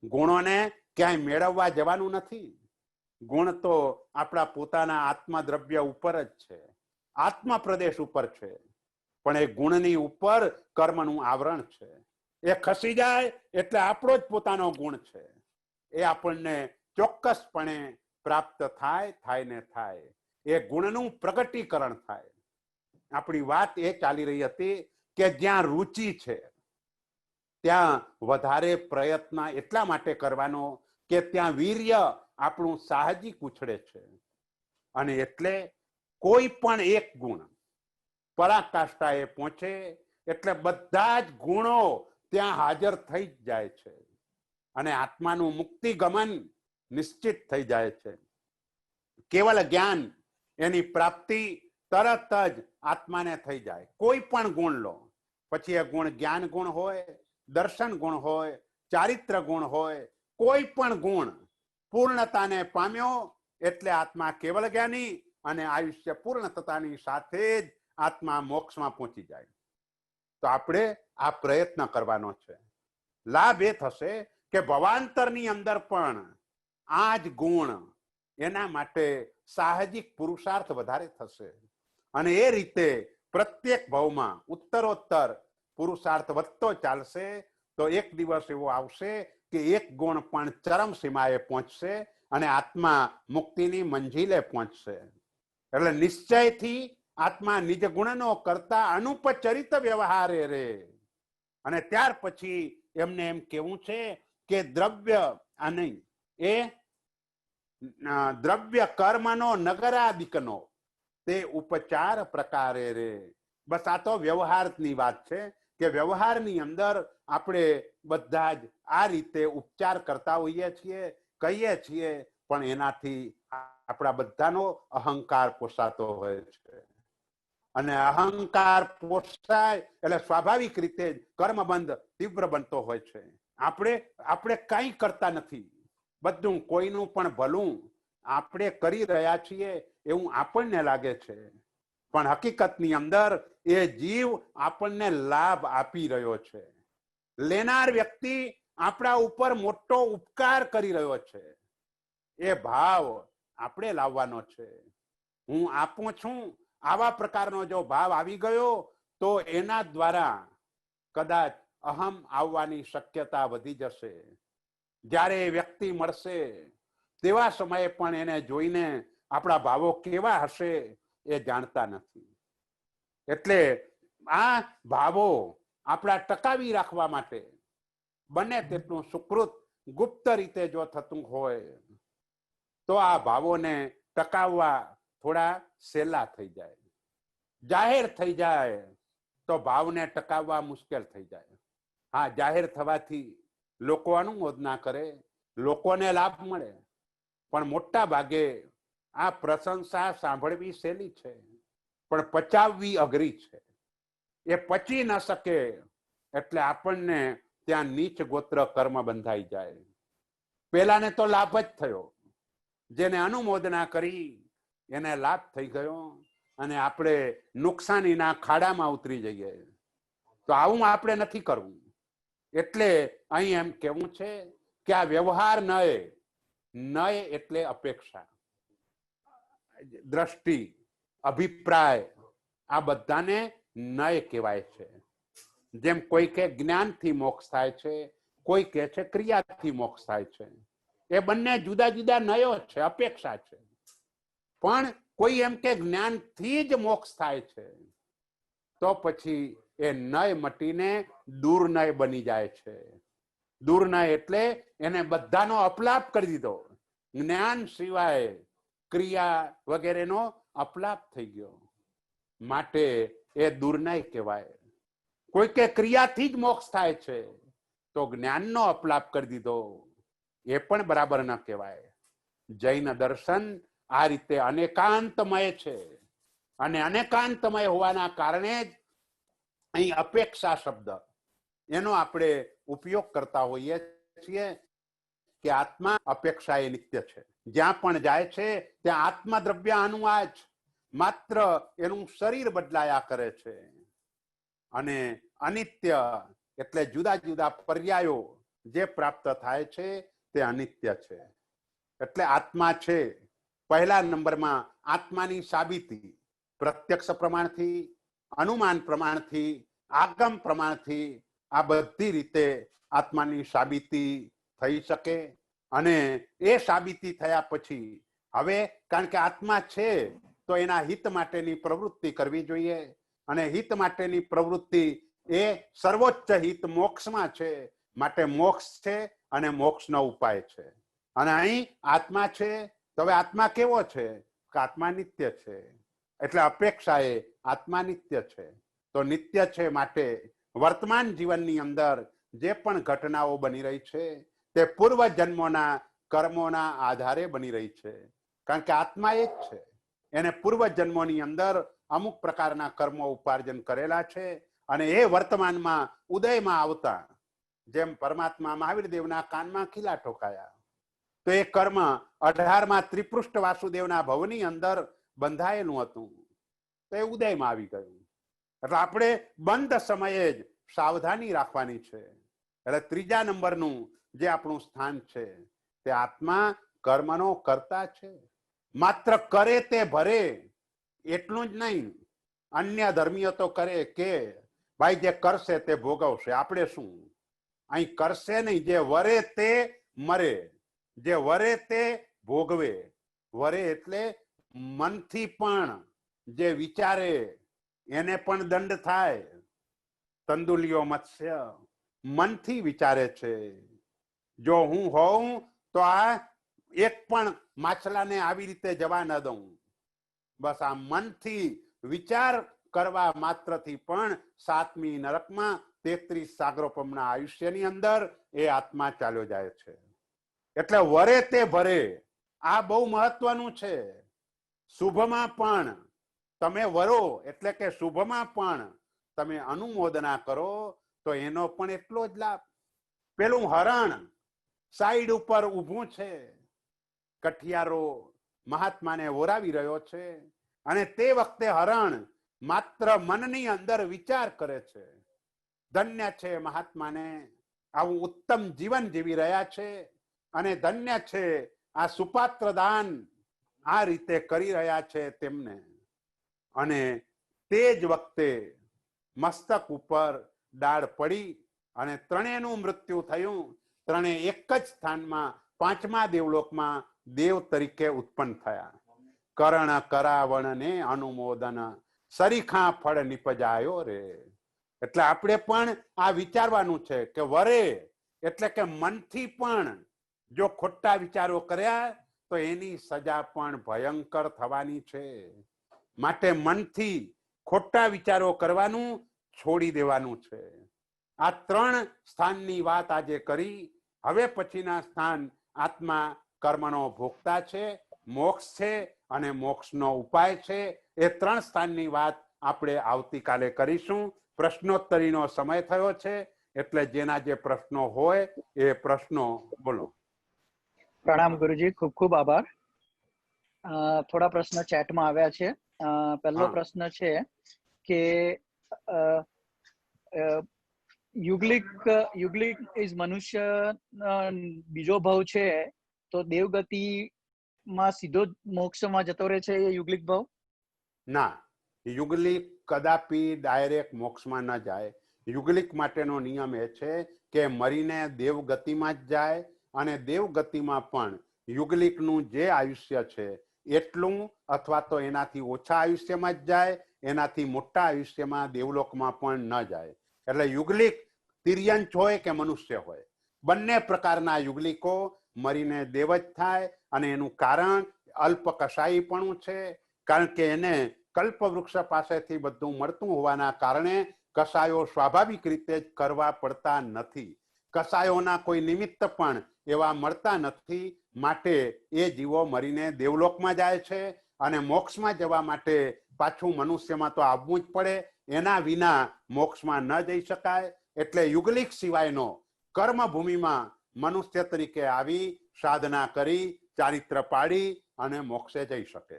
ગુણોને ક્યાંય મેળવવા જવાનું નથી. ગુણ તો આપણા પોતાના આત્મદ્રવ્ય ઉપર જ છે, આત્મ પ્રદેશ ઉપર છે. પણ એ ગુણની ઉપર કર્મનું આવરણ છે. એ ખસી જાય એટલે આપણો જ પોતાનો ગુણ છે. એ આપણને ચોક્કસપણે પ્રાપ્ત થાય ને થાય. એ ગુણનું પ્રગટીકરણ થાય. આપણી વાત એ ચાલી રહી હતી કે જ્યાં રુચિ છે ત્યાં વધારે પ્રયત્ન એટલા માટે કરવાનો કે ત્યાં વીર્ય આપણું સાહજિક ઉછળે છે. અને એટલે કોઈ પણ એક ગુણ પરાકાષ્ઠાએ પહોંચે એટલે બધા જ ગુણો ત્યાં હાજર થઈ જ જાય છે અને આત્માનું મુક્તિ ગમન નિશ્ચિત થઈ જાય છે. કેવલ જ્ઞાન એની પ્રાપ્તિ તરત જ આત્માને થઈ જાય. કોઈ પણ ગુણ લો, પછી એ ગુણ જ્ઞાન ગુણ હોય, દર્શન ગુણ હોય, ચારિત્ર ગુણ હોય, કોઈ પણ ગુણ પૂર્ણતાને પામ્યો એટલે આત્મા કેવલ જ્ઞાની અને આયુષ્ય પૂર્ણ થતાની સાથે જ આત્મા મોક્ષમાં પહોંચી જાય. તો આપણે આ પ્રયત્ન કરવાનો છે. લાભ એ થશે કે ભવાંતરની અંદર પણ આ જ ગુણ એના માટે સાહજિક પુરુષાર્થ વધારે થશે અને એ રીતે પ્રત્યેક ભાવમાં ઉત્તરોત્તર પુરુષાર્થ વધતો ચાલશે. તો એક દિવસ એવો આવશે કે એક ગુણ પણ ચરમ સીમાએ પહોંચશે અને આત્મા મુક્તિની મંજિલે પહોંચશે. એટલે નિશ્ચયથી આત્મા નિજ ગુણનો કરતા અનુપચરિત વ્યવહારે રે. અને ત્યાર પછી એમને એમ કેવું છે કે દ્રવ્ય અને એ દ્રવ્ય કર્મનો નગરાદિકનો તે ઉપચાર પ્રકારે રે. બસ આ તો વ્યવહારની વાત છે કે વ્યવહારની અંદર આપણે બધા જ આ રીતે ઉપચાર કરતા હોઈએ છીએ, કહીએ છીએ, પણ એનાથી આપણા બધાનો અહંકાર પોસાતો હોય છે. અને અહંકાર પોસાય એટલે સ્વાભાવિક રીતે જ કર્મબંધ તીવ્ર બનતો હોય છે. આપણે કંઈ કરતા નથી, બધું કોઈનું પણ ભલું આપણે કરી રહ્યા છીએ એવું આપણને લાગે છે, પણ હકીકતની અંદર એ જીવ આપણને લાભ આપી રહ્યો છે. લેનાર વ્યક્તિ આપણા ઉપર મોટો ઉપકાર કરી રહ્યો છે. એ ભાવ આપણે લાવવાનો છે. હું આપું છું આવા પ્રકારનો જો ભાવ આવી ગયો તો એના દ્વારા કદાચ અહમ આવવાની શક્યતા વધી જશે. જ્યારે એ વ્યક્તિ મળશે તેવા સમયે પણ એને જોઈને આપણા ભાવો કેવા હશે એ જાણતા નથી. એટલે આ ભાવો આપણા ટકાવી રાખવા માટે બને તેટલું સુકૃત ગુપ્ત રીતે જો થતું હોય તો આ ભાવોને ટકાવવા થોડા સહેલા થઈ જાય. જાહેર થઈ જાય તો ભાવને ટકાવવા મુશ્કેલ થઈ જાય. હા, જાહેર થવાથી લોકો અનુમોદના કરે, લોકોને લાભ મળે, પણ મોટા ભાગે આ પ્રશંસા સાંભળવી સહેલી છે પણ પચાવવી અઘરી છે. એ પચી ન શકે એટલે આપણને ત્યાં નીચ ગોત્ર કર્મ બંધાઈ જાય. પેલાને તો લાભ જ થયો, જેને અનુમોદના કરી એને લાભ થઈ ગયો અને આપણે નુકસાનીના ખાડામાં ઉતરી જઈએ. તો આવું આપણે નથી કરવું. એટલે અહીં એમ કેવું છે કે આ વ્યવહાર નય એટલે અપેક્ષા, દ્રષ્ટિ, અભિપ્રાય, આ બધાને નય કહેવાય છે. જેમ કોઈ કે જ્ઞાનથી મોક્ષ થાય છે, કોઈ કે છે ક્રિયાથી મોક્ષ થાય છે. એ બંને જુદા જુદા નયો છે, અપેક્ષા છે. પણ કોઈ એમ કે જ્ઞાનથી જ મોક્ષ થાય છે તો પછી એ નય મટીને દુર્નય બની જાય છે. દુર્નય એટલે એને બધાનો અપલાપ કરી દીધો. જ્ઞાન સિવાય ક્રિયા વગેરેનો અપલાપ થઈ ગયો, માટે એ દુર્નય કહેવાય. કોઈ કે ક્રિયાથી જ મોક્ષ થાય છે તો જ્ઞાનનો અપલાપ કરી દીધો, એ પણ બરાબર ન કહેવાય. જૈન દર્શન આ રીતે અનેકાંતમય છે અને અનેકાંતમય હોવાના કારણે જ અહીં અપેક્ષા શબ્દ એનો આપણે ઉપયોગ કરતા હોઈએ છીએ કે આત્મા અપેક્ષા એ નિત્ય છે. જ્યાં પણ જાય છે ત્યાં આત્મા દ્રવ્ય અનુવાજ, માત્ર એનું શરીર બદલાયા કરે છે. અને અનિત્ય એટલે જુદા જુદા પર્યાયો જે પ્રાપ્ત થાય છે તે અનિત્ય છે. એટલે આત્મા છે. પહેલા નંબરમાં આત્માની સાબિતી પ્રત્યક્ષ પ્રમાણથી, અનુમાન પ્રમાણથી, આગમ પ્રમાણથી, આ બધી રીતે આત્માની સાબિતી થઈ શકે. અને એ સાબિતી થયા પછી હવે કારણ કે આત્મા છે તો એના હિત માટેની પ્રવૃત્તિ કરવી જોઈએ. અને હિત માટેની પ્રવૃત્તિ એ સર્વોચ્ચ હિત મોક્ષમાં છે, માટે મોક્ષ છે અને મોક્ષનો ઉપાય છે. અને અહીં આત્મા છે તો હવે આત્મા કેવો છે કે આત્મા નિત્ય છે. એટલે અપેક્ષા એ આત્મા નિત્ય છે. તો નિત્ય છે માટે વર્તમાન જીવનની અંદર જે પણ ઘટનાઓ બની રહી છે તે પૂર્વ જન્મોના કર્મોના આધારે બની રહી છે. કારણ કે આત્મા એ જ છે. એને પૂર્વ જન્મોની અંદર અમુક પ્રકારના કર્મો ઉપાર્જન કરેલા છે અને એ વર્તમાનમાં ઉદયમાં આવતા, જેમ પરમાત્મા મહાવીર દેવના કાનમાં ખીલા ઠોકાયા તો એ કર્મ 18માં ત્રિપૃષ્ઠ વાસુદેવના ભવની અંદર બંધાયેલું હતું તો એ ઉદયમાં આવી ગયું. એટલે આપણે બંધ સમયે જ સાવધાની રાખવાની છે. એટલે ત્રીજા નંબરનું જે આપણું સ્થાન છે તે આત્મા કર્મનો કર્તા છે. માત્ર કરે તે ભરે એટલું જ નહીં, અન્ય ધર્મીઓ તો કરે કે ભાઈ જે કરશે તે ભોગવશે, આપણે શું. અહીં કરશે નહીં, જે વરે તે મરે, જે વરે તે ભોગવે. વરે એટલે મનથી પણ જે વિચારે એને પણ દંડ થાય. તંદુલિયો મત્સ્ય મનથી વિચારે છે. જો હું હોઉં તો આ એક પણ માછલાને આવી રીતે જવા ન દઉં. બસ આ મનથી વિચાર કરવા માત્રથી પણ 7મી નરકમાં 33 સાગરોપમના આયુષ્યની અંદર એ આત્મા ચાલ્યો જાય છે. એટલે વરે તે ભરે, આ બહુ મહત્વનું છે. શુભમાં પણ તમે વરો એટલે કે શુભમાં પણ તમે અનુમોદના કરો તો એનો પણ એટલો જ લાભ. પેલું હરણ સાઈડ ઉપર ઊભું છે, કઠિયારો મહાત્માને ઓરાવી રહ્યો છે અને તે વખતે હરણ માત્ર મનની અંદર વિચાર કરે છે. ધન્ય છે મહાત્માને, આવું ઉત્તમ જીવન જીવી રહ્યા છે અને ધન્ય છે આ સુપાત્ર દાન આ રીતે કરી રહ્યા છે તેમને. અને તે જ વખતે મસ્તક ઉપર ડાળ પડી અને ત્રણેયનું મૃત્યુ થયું. ત્રણે એક જ સ્થાનમાં 5મા દેવલોકમાં દેવ તરીકે ઉત્પન્ન થયા. કરણ કરાવણ ને અનુમોદન સરીખા ફળ નિપજાયો રે. એટલે આપણે પણ આ વિચારવાનું છે કે વરે એટલે કે મનથી પણ જો ખોટા વિચારો કર્યા તો એની સજા પણ ભયંકર થવાની છે. માટે મનથી ખોટા વિચારો કરવાનું છોડી દેવાનું છે. આ 3 સ્થાનની વાત આજે કરી. હવે પછીના સ્થાન આત્મા કર્મનો ભોગતા છે, મોક્ષ છે અને મોક્ષનો ઉપાય છે. એ 3 સ્થાનની વાત આપણે આવતીકાલે કરીશું. પ્રશ્નોત્તરીનો સમય થયો છે, એટલે જેના જે પ્રશ્નો હોય એ પ્રશ્નો બોલો. પ્રણામ ગુરુજી, ખૂબ ખૂબ આભાર. થોડા પ્રશ્ન ચેટમાં આવ્યા છે. પહેલો પ્રશ્ન છે કે યુગલિક ઇઝ મનુષ્ય બીજો ભાવ છે, તો દેવગતિમાં સીધો મોક્ષમાં જતો રહે છે એ યુગલિક ભાવ? ના, યુગલિક કદાપી ડાયરેક્ટ મોક્ષમાં ન જાય. યુગલિક માટેનો નિયમ એ છે કે મરીને દેવગતિમાં જ જાય, અને દેવગતિમાં પણ યુગલિકનું જે આયુષ્ય છે એટલું અથવા તો એનાથી ઓછા આયુષ્યમાં જ જાય, એનાથી મોટા આયુષ્યમાં દેવલોકમાં પણ ન જાય. એટલે યુગલિક તિર્યંચ હોય કે મનુષ્ય હોય, બંને પ્રકારના યુગલિકો મરીને દેવ જ થાય. અને એનું કારણ અલ્પ કસાઈપણું છે, કારણ કે એને કલ્પવૃક્ષ પાસેથી બધું મળતું હોવાના કારણે કસાયો સ્વાભાવિક રીતે જ કરવા પડતા નથી. કસાયોના કોઈ નિમિત્ત પણ એવા મળતા નથી. માટે એ જીવો મરીને દેવલોકમાં જાય છે, અને મોક્ષમાં જવા માટે પાછું મનુષ્યમાં તો આવવું જ પડે. એના વિના મોક્ષમાં ન જઈ શકાય. એટલે યુગલિક સિવાયનો કર્મભૂમિમાં મનુષ્ય તરીકે આવી સાધના કરી ચારિત્ર પાડી અને મોક્ષે જઈ શકે.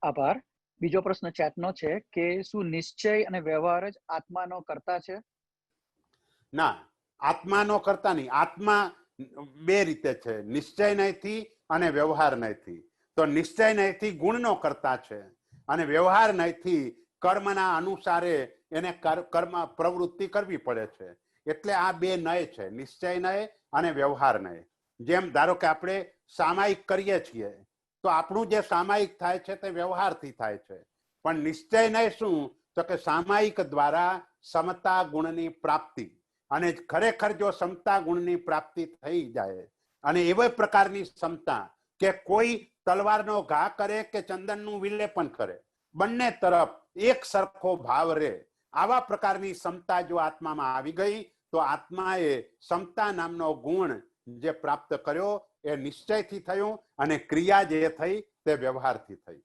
આભાર. બીજો પ્રશ્ન ચેટનો છે કે શું નિશ્ચય અને વ્યવહાર જ આત્માનો કરતા છે? ના, આત્માનો કરતા નહીં. આત્મા 2 રીતે છે, નિશ્ચય નયથી અને વ્યવહાર નયથી. તો નિશ્ચય નયથી ગુણનો કરતા છે, અને વ્યવહાર નયથી કર્મના અનુસારે એને કર્મ પ્રવૃત્તિ કરવી પડે છે. એટલે આ 2 નય છે, નિશ્ચય નય અને વ્યવહાર નય. જેમ ધારો કે આપણે સામાયિક કરીએ છીએ, તો આપણું જે સામાયિક થાય છે તે વ્યવહારથી થાય છે. પણ નિશ્ચય નય શું? તો કે સામાયિક દ્વારા સમતા ગુણની પ્રાપ્તિ. અને ખરેખર જો સમતા ગુણની પ્રાપ્તિ થઈ જાય, અને એવા પ્રકારની સમતા કે કોઈ તલવારનો ઘા કરે કે ચંદનનું વિલેપન કરે, બંને તરફ એક સરખો ભાવ રહે, આવા પ્રકારની સમતા જો આત્મામાં આવી ગઈ તો આત્માએ સમતા નામનો ગુણ જે પ્રાપ્ત કર્યો એ નિશ્ચયથી થયું, અને ક્રિયા જે થઈ તે વ્યવહારથી થઈ.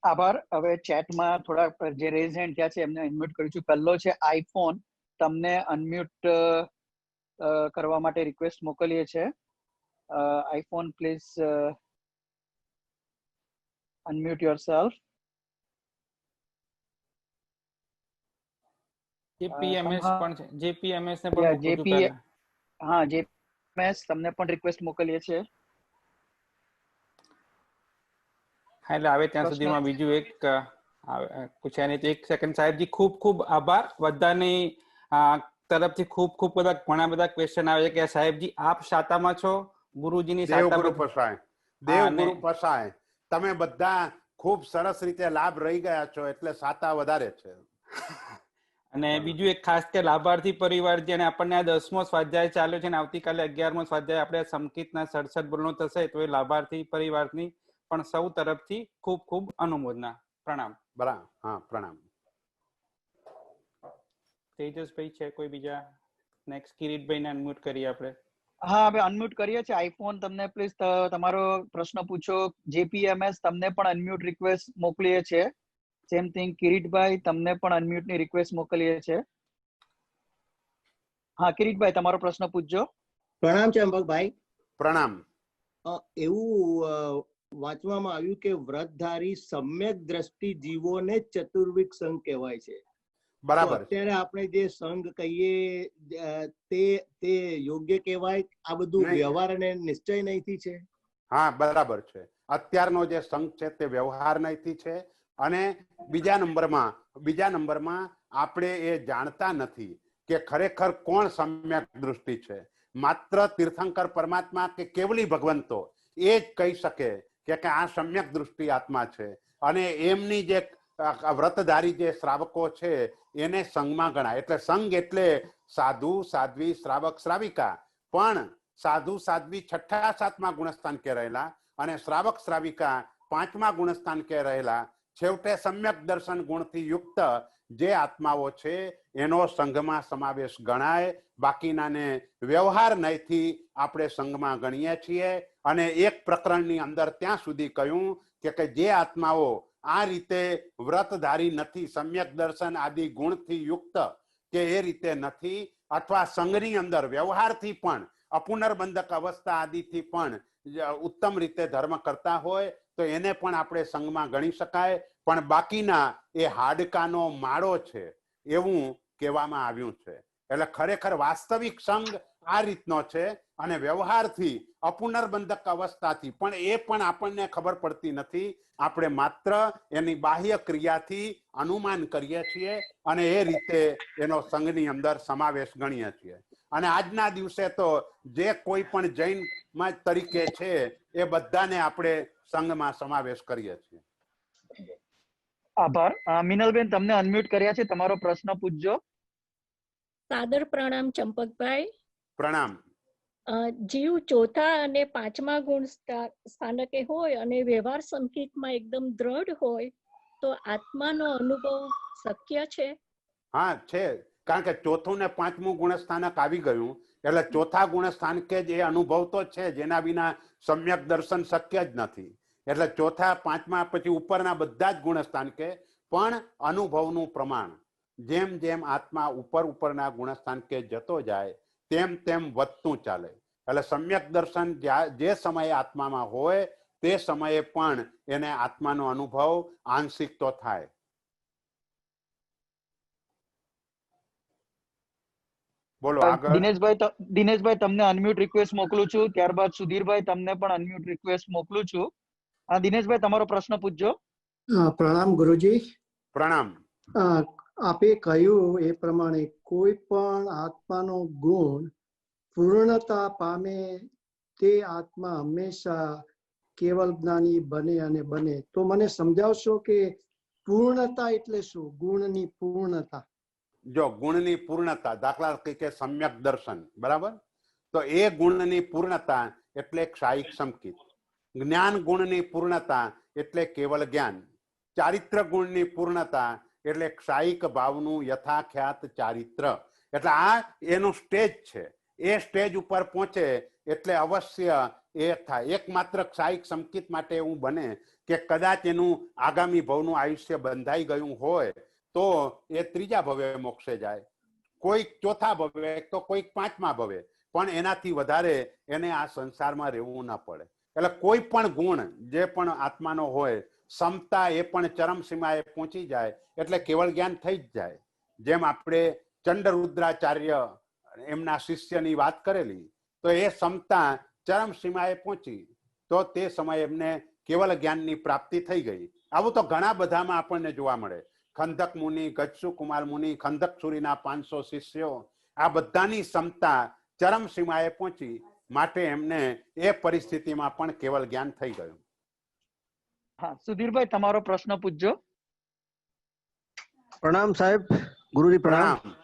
આભાર. હવે ચેટમાં થોડા જે રેઝ હેન્ડ થયા છે એમને અનમ્યુટ કરું છું. પહેલો છે આઈફોન, તમને અનમ્યુટ કરવા માટે રિક્વેસ્ટ મોકલીએ છે. IPhone please unmute yourself. JPMS પણ છે, જેપીએમએસ ને પણ મોકલું છું પહેલા. હા, જેપીએમએસ તમને પણ રિક્વેસ્ટ મોકલીએ છે. હા, એટલે આવે ત્યાં સુધીમાં બીજું એક પૂછ્યા નહીં તો 1 સેકન્ડ. સાહેબજી ખૂબ ખૂબ આભાર. બધાની તરફથી ખૂબ ખૂબ ઘણા બધા ક્વેશ્ચન આવે છે કે સાહેબજી આપ શાતામાં છો, ગુરુજીની દેવગુરુ પસાય, દેવગુરુ પસાય. તમે બધા ખૂબ સરસ રીતે લાભ રહી ગયા છો, એટલે શાતા વધારે છે. અને બીજું એક ખાસ કે લાભાર્થી પરિવાર જેને આપણને આ 10મો સ્વાધ્યાય ચાલ્યો છે, ને આવતીકાલે 11મો સ્વાધ્યાય આપણે સંકિતના 67 બોલનો થશે, તો એ લાભાર્થી પરિવારની પણ સૌ તરફથી ખૂબ ખૂબ અનુમોદના. પ્રણામ. બરાબર. હા, પ્રણામ. તેજસભાઈ છે કોઈ બીજા? નેક્સ્ટ કિરીટભાઈને અનમ્યુટ કરીએ આપણે. હા, હવે અનમ્યુટ કરીએ છીએ. આઈફોન તમને પ્લીઝ તમારો પ્રશ્ન પૂછો. જેપીએમએસ તમને પણ અનમ્યુટ રિક્વેસ્ટ મોકલીએ છે. સેમ થિંગ કિરીટભાઈ, તમને પણ અનમ્યુટની રિક્વેસ્ટ મોકલીએ છે. હા કિરીટભાઈ, તમારો પ્રશ્ન પૂછજો. પ્રણામ ચંપકભાઈ. પ્રણામ. એવું વાંચવામાં આવ્યું કે વ્રતધારી સમ્યક દ્રષ્ટિ જીવોને ચતુર્વિક સંઘ કહેવાય છે. બરાબર. અત્યારે આપણે જે સંઘ કહીએ તે યોગ્ય કહેવાય? આ બધું વ્યવહાર અને નિશ્ચય નહીંથી છે? હા, બરાબર છે. અત્યારનો જે સંઘ છે તે વ્યવહાર નહીંથી છે. અને બીજા નંબરમાં આપણે એ જાણતા નથી કે ખરેખર કોણ સમ્યક દૃષ્ટિ છે. માત્ર તીર્થંકર પરમાત્મા કે કેવલી ભગવંતો એ જ કહી શકે કે આ સમ્યક દૃષ્ટિ આત્મા છે અને એમની જે વ્રતધારી જે શ્રાવકો છે એને સંઘમાં ગણાય. એટલે સંઘ એટલે સાધુ સાધ્વી શ્રાવક શ્રાવિકા, પણ સાધુ સાધ્વી 6ઠા 7મા ગુણસ્થાન કે રહેલા અને શ્રાવક શ્રાવિકા 5મા ગુણસ્થાન કે રહેલા. છેવટે સમ્યક દર્શન ગુણથી યુક્ત જે આત્માઓ છે એનો સંઘમાં સમાવેશ ગણાય. બાકીનાને વ્યવહાર નયથી આપણે સંઘમાં ગણીએ છીએ. અને એક પ્રકરણની અંદર ત્યાં સુધી કહ્યું કે જે આત્માઓ આ રીતે વ્રતધારી નથી, સમ્યક દર્શન આદિ ગુણથી યુક્ત કે એ રીતે નથી, અથવા સંઘની અંદર વ્યવહારથી પણ અપુનર્બંધક અવસ્થા આદિથી પણ ઉત્તમ રીતે ધર્મ કરતા હોય તો એને પણ આપણે સંઘમાં ગણી શકાય. પણ બાકીના એ હાડકાનો માળો છે એવું કહેવામાં આવ્યું છે. એટલે ખરેખર વાસ્તવિક સંઘ આ રીતનો છે અને વ્યવહારથી અપુનર્બંધક અવસ્થાથી પણ એ પણ આપણને ખબર પડતી નથી. આપણે માત્ર એની બાહ્ય ક્રિયાથી અનુમાન કરીએ છીએ અને એ રીતે એનો સંઘની અંદર સમાવેશ ગણીએ છીએ. અને આજના દિવસે તો જે કોઈ પણ જૈન તરીકે છે એ બધાને આપણે સંઘમાં સમાવેશ કરીએ છીએ. આભાર. મિનલબેન, તમને અનમ્યુટ કર્યા છે, તમારો પ્રશ્ન પૂછજો. સાદર પ્રણામ ચંપકભાઈ. પ્રણામ. જીવ ચોથા અને 5મા ગુણ સ્થાનકે હોય અને વ્યવહાર સંકેતમાં એકદમ દ્રઢ હોય તો આત્માનો અનુભવ શક્ય છે? હા, છે. કારણ કે 4થું ને 5મું ગુણસ્થાનક આવી ગયું એટલે 4થા ગુણસ્થાનકે જ એ અનુભવ તો છે, જેના વિના સમ્યક દર્શન શક્ય જ નથી. એટલે 4થા 5મા પછી ઉપરના બધા જ ગુણસ્થાનકે પણ અનુભવનું પ્રમાણ જેમ જેમ આત્મા ઉપરના ગુણસ્થાનકે જતો જાય તેમ તેમ વધતું ચાલે. એટલે સમ્યક દર્શન જે સમયે આત્મામાં હોય તે સમયે પણ એને આત્માનો અનુભવ આંશિક તો થાય. બોલો આગળ. દિનેશભાઈ, તમને અનમ્યુટ રિક્વેસ્ટ મોકલું છું. ત્યારબાદ સુધીરભાઈ, તમને પણ અનમ્યુટ રિક્વેસ્ટ મોકલું છું. દિનેશભાઈ, તમારો પ્રશ્ન પૂછજો. પ્રણામ ગુરુજી. પ્રણામ. આપે કહ્યું એ પ્રમાણે કોઈ પણ આત્માનો ગુણ પૂર્ણતા પામે તે આત્મા હંમેશા કેવલ જ્ઞાની બને અને બને. તો મને સમજાવશો કે પૂર્ણતા એટલે શું? ગુણની પૂર્ણતા. જો ગુણની પૂર્ણતા, દાખલા તરીકે સમ્યક દર્શન, બરાબર, તો એ ગુણની પૂર્ણતા એટલે ક્ષાયિક સંકિત. જ્ઞાન ગુણની પૂર્ણતા એટલે કેવલ જ્ઞાન. ચારિત્ર ગુણની પૂર્ણતા એટલે ક્ષાયિક ભાવનું યથાખ્યાત ચારિત્ર. એટલે આ એનું સ્ટેજ છે. એ સ્ટેજ ઉપર પહોંચે એટલે અવશ્ય એ થાય. એકમાત્ર ક્ષાયિક સંકિત માટે એવું બને કે કદાચ એનું આગામી ભવનું આયુષ્ય બંધાઈ ગયું હોય તો એ 3જા ભવે મોક્ષે જાય, કોઈક 4થા ભવે તો કોઈક 5મા ભવે, પણ એનાથી વધારે એને આ સંસારમાં રહેવું ન પડે. એટલે કોઈ પણ ગુણ જે પણ આત્માનો હોય, સમતા એ પણ ચરમ સીમાએ પહોંચી જાય એટલે કેવળ જ્ઞાન થઈ જ જાય. જેમ આપણે ચંડરુદ્રાચાર્ય એમના શિષ્યની વાત કરેલી, તો એ સમતા ચરમ સીમાએ પહોંચી તો તે સમયે એમને કેવલ જ્ઞાનની પ્રાપ્તિ થઈ ગઈ. આવું તો ઘણા બધામાં આપણને જોવા મળે. ખંદક મુનિ, ગજસુ કુમાર મુનિ, ખંદક સુરીના 500 શિષ્યો, આ બધાની ક્ષમતા ચરમ સીમાએ પહોંચી માટે એમને એ પરિસ્થિતિમાં પણ કેવલ જ્ઞાન થઈ ગયું. હા, સુધીરભાઈ, તમારો પ્રશ્ન પૂછજો. પ્રણામ સાહેબ. ગુરુજી પ્રણામ.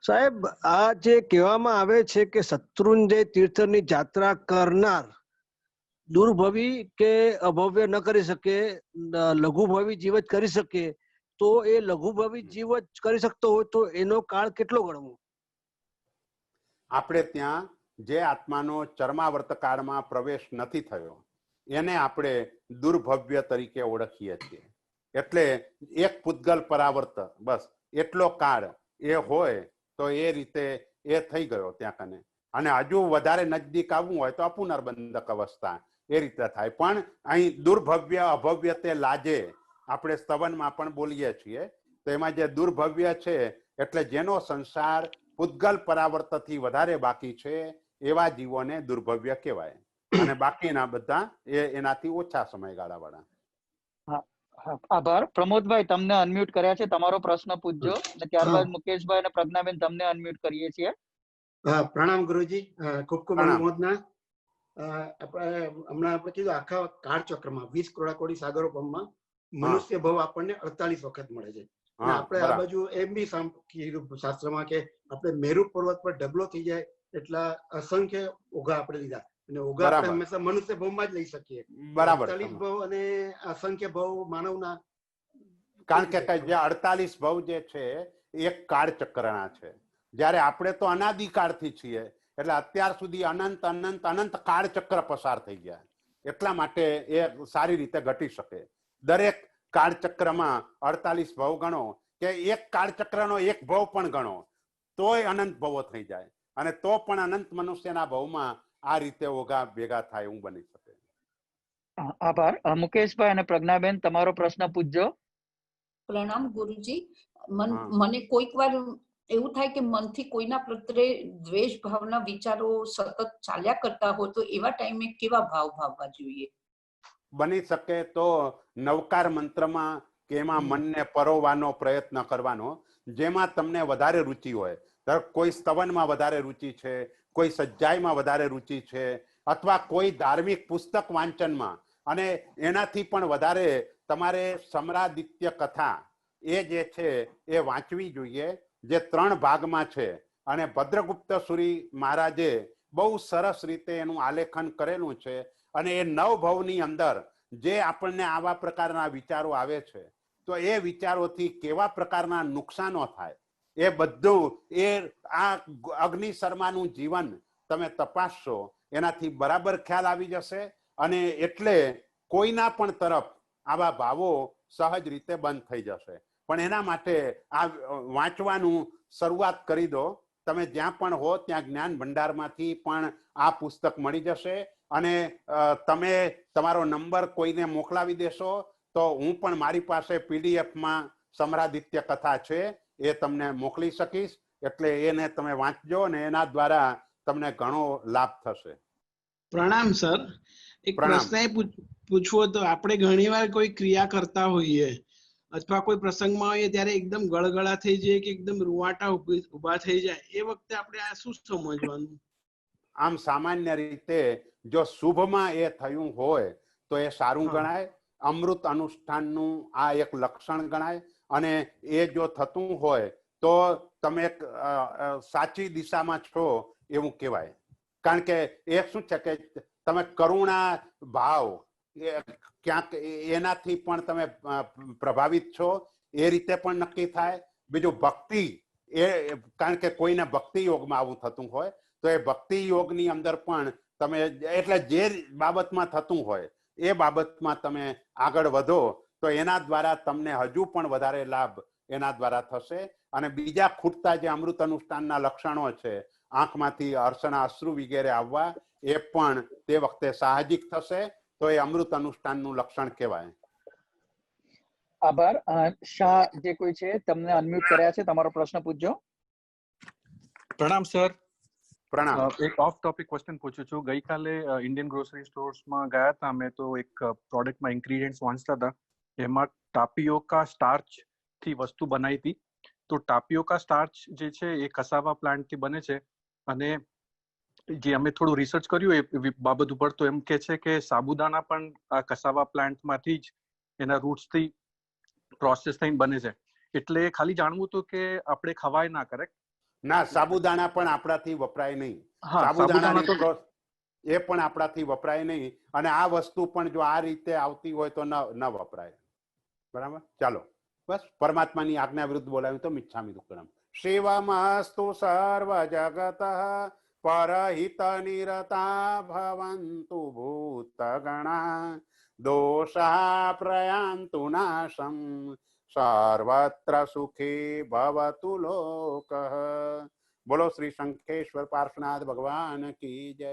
સાહેબ, આ જે કહેવામાં આવે છે કે શત્રુંજય તીર્થની યાત્રા કરનાર દુર્ભવી કે અભવ્ય ન કરી શકે, લઘુભવી જીવ જ કરી શકે, તો એ લઘુભવી જીવ જ કરી શકતો હોય તો એનો કાળ કેટલો ગણવો? આપણે ત્યાં જે આત્માનો ચરમાવર્ત કાળમાં પ્રવેશ નથી થયો એને આપણે દુર્ભવ્ય તરીકે ઓળખીએ છીએ. એટલે એક પૂતગલ પરાવર્ત, બસ એટલો કાળ એ હોય તો એ રીતે એ થઈ ગયો ત્યાં કને. અને હજુ વધારે નજદીક આવવું હોય તો અપુનર્બંધક અવસ્થા એ રીતે થાય. પણ અહીં દુર્ભવ્ય અભવ્ય તે લાજે આપણે સ્તવનમાં પણ બોલીએ છીએ. તો એમાં જે દુર્ભવ્ય છે એટલે જેનો સંસાર પૂતગલ પરાવર્તથી વધારે બાકી છે એવા જીવોને દુર્ભવ્ય કહેવાય, અને બાકીના બધા એનાથી ઓછા સમયગાળા વાળા. આભાર. પ્રમોદભાઈ, તમને અનમ્યુટ કર્યા છે, તમારો પ્રશ્ન પૂછજો. અને ત્યારબાદ મુકેશભાઈ અને પ્રજ્ઞાબેન, તમને અનમ્યુટ કરીએ છીએ. પ્રણામ ગુરુજી. ખૂબ ખૂબ અનુમોદના. આપણે હમણાં આપણે કીધું આખા કાળચક્રમાં 20 કરોડા કોટી સાગરોપમમાં મનુષ્ય ભવ આપણને 48 વખત મળે છે. અને આપણે આ બાજુ એમ બી કીધું શાસ્ત્રમાં કે આપણે મેરુ પર્વત પર ઢગલો થઈ જાય એટલા અસંખ્ય ઓઘા આપણે લીધા, અને ઓઘા આપણે હંમેશા મનુષ્ય ભવમાં જ લઈ શકીએ. 48 ભવ અને અસંખ્ય ભવ માનવના, કારણ કે જે 48 ભવ જે છે એક કાળચક્રના છે. જ્યારે આપણે તો અનાદિકાળથી છીએ એટલે અત્યાર સુધી અનંત અનંત અનંત કાળચક્ર પસાર થઈ ગયા. એટલા માટે એ સારી રીતે ઘટી શકે. દરેક કાળચક્રમાં 48 ભવ ગણો કે એક કાળચક્રનો એક ભવ પણ ગણો તોય અનંત ભવો થઈ જાય, અને તો પણ અનંત મનુષ્યના ભવમાં આ રીતે ઓઘા ભેગા થાય એવું બની શકે. આભાર. મુકેશભાઈ અને પ્રજ્ઞાબેન, તમારો પ્રશ્ન પૂછજો. પ્રણામ ગુરુજી. મને કોઈક વાર એવું થાય કે મનથી કોઈના પ્રત્યે દ્વેષ ભાવના વિચારો સતત ચાલ્યા કરતા હોય તો એવા ટાઈમે કેવા ભાવ ભાવવા જોઈએ? બની શકે તો નવકાર મંત્રમાં કે એમાં મનને પરોવાનો પ્રયત્ન કરવાનો, જેમાં તમને વધારે રુચિ હોય. કોઈ સ્તવનમાં વધારે રુચિ છે, કોઈ સજ્જાઈમાં વધારે રુચિ છે, અથવા કોઈ ધાર્મિક પુસ્તક વાંચનમાં, અને એનાથી પણ વધારે તમારે સમરાદિત્ય કથા એ જે છે એ વાંચવી જોઈએ, જે 3 ભાગમાં છે. અને ભદ્રગુપ્ત સુરી મહારાજે બહુ સરસ રીતે એનું આલેખન કરેલું છે. અને એ 9 ભવની અંદર જે આપણને આવા પ્રકારના વિચારો આવે છે તો એ વિચારોથી કેવા પ્રકારના નુકસાનો થાય એ બધું એ આ અગ્નિ શર્માનું જીવન તમે તપાસશો એનાથી બરાબર ખ્યાલ આવી જશે. અને એટલે કોઈના પણ તરફ આવા ભાવો સહજ રીતે બંધ થઈ જશે. પણ એના માટે આ વાંચવાનું શરૂઆત કરી દો. તમે જ્યાં પણ હો ત્યાં જ્ઞાન ભંડારમાંથી પણ આ પુસ્તક મળી જશે. અને તમે તમારો નંબર કોઈને મોકલાવી દેશો તો હું પણ મારી પાસે પીડીએફમાં સમરાદિત્ય કથા છે એ તમને મોકલી શકીશ. એટલે એને તમે વાંચજો અને એના દ્વારા તમને ઘણો લાભ થશે. પ્રણામ સર. એક પ્રશ્ન એ પૂછવો હતો, આપણે ઘણીવાર કોઈ ક્રિયા કરતા હોઈએ અથવા કોઈ પ્રસંગમાં હોઈએ ત્યારે એકદમ ગળગળા થઈ જાય કે એકદમ રૂવાટા ઉભા થઈ જાય, એ વખતે આપણે આ શું સમજવાનું? આમ સામાન્ય રીતે જો શુભમાં એ થયું હોય તો એ સારું ગણાય. અમૃત અનુષ્ઠાનનું આ એક લક્ષણ ગણાય. અને એ જો થતું હોય તો તમે સાચી દિશામાં છો એવું કહેવાય. કારણ કે એ શું છે કે તમે કરુણા ભાવ ક્યાંક એનાથી પણ તમે પ્રભાવિત છો એ રીતે પણ નક્કી થાય. બીજું ભક્તિ, એ કારણ કે કોઈને ભક્તિ યોગમાં આવું થતું હોય તો એ ભક્તિ યોગની અંદર પણ તમે એટલે જે બાબતમાં થતું હોય એ બાબતમાં તમે આગળ વધો તો એના દ્વારા તમને હજુ પણ વધારે લાભ એના દ્વારા થશે. અને બીજા ખૂટતા જે અમૃત અનુષ્ઠાનના લક્ષણો છે, આંખમાંથી અર્શના અશ્રુ વગેરે આવવા, એ પણ તે વખતે સાહજિક થશે. તો એ અમૃત અનુષ્ઠાનનું લક્ષણ કહેવાય. આભાર. શાહ જે કોઈ છે તમને અનમ્યુટ કર્યા છે, તમારો પ્રશ્ન પૂછજો. પ્રણામ સર. પ્રણામ. એક ઓફ ટોપિક ક્વેશ્ચન પૂછું છું. ગઈકાલે ઇન્ડિયન ગ્રોસરી સ્ટોર્સમાં ગયા હતા અમે, તો એક પ્રોડક્ટમાં ઇન્ગ્રેડિયન્ટ્સ વાંચતા હતા. એમાં ટાપિયોકા સ્ટાર્ચ થી વસ્તુ બનાવી હતી. તો ટાપિયોકા સ્ટાર્ચ જે છે એ કસાવા પ્લાન્ટ થી બને છે. અને જે અમે થોડું રિસર્ચ કર્યું એ બાબત ઉપર, તો એમ કે છે કે સાબુદાણા પણ આ કસાવા પ્લાન્ટમાંથી જ એના રૂટ્સ થી પ્રોસેસ થઈને બને છે. એટલે ખાલી જાણવું હતું કે આપણે ખવાય ના? કરેક્ટ? ના, સાબુદાણા પણ આપણાથી વપરાય નહીં. સાબુદાણાની એ પણ આપણાથી વપરાય નહીં. અને આ વસ્તુ પણ જો આ રીતે આવતી હોય તો ન વપરાય. બરાબર? ચાલો, બસ પરમાત્માની આજ્ઞા વિરુદ્ધ બોલાવ્યું તો મિચ્છામિ દુક્કડમ. શિવમસ્તુ સર્વ જગત પરહિત નિરતા ભવન્તુ ભૂતગણા દોષા પ્રયાન્તુ નાશમ સર્વત્ર સુખી ભવતુ લોકઃ. બોલો શ્રી શંખેશ્વર પાર્શ્વનાથ ભગવાન કી જય.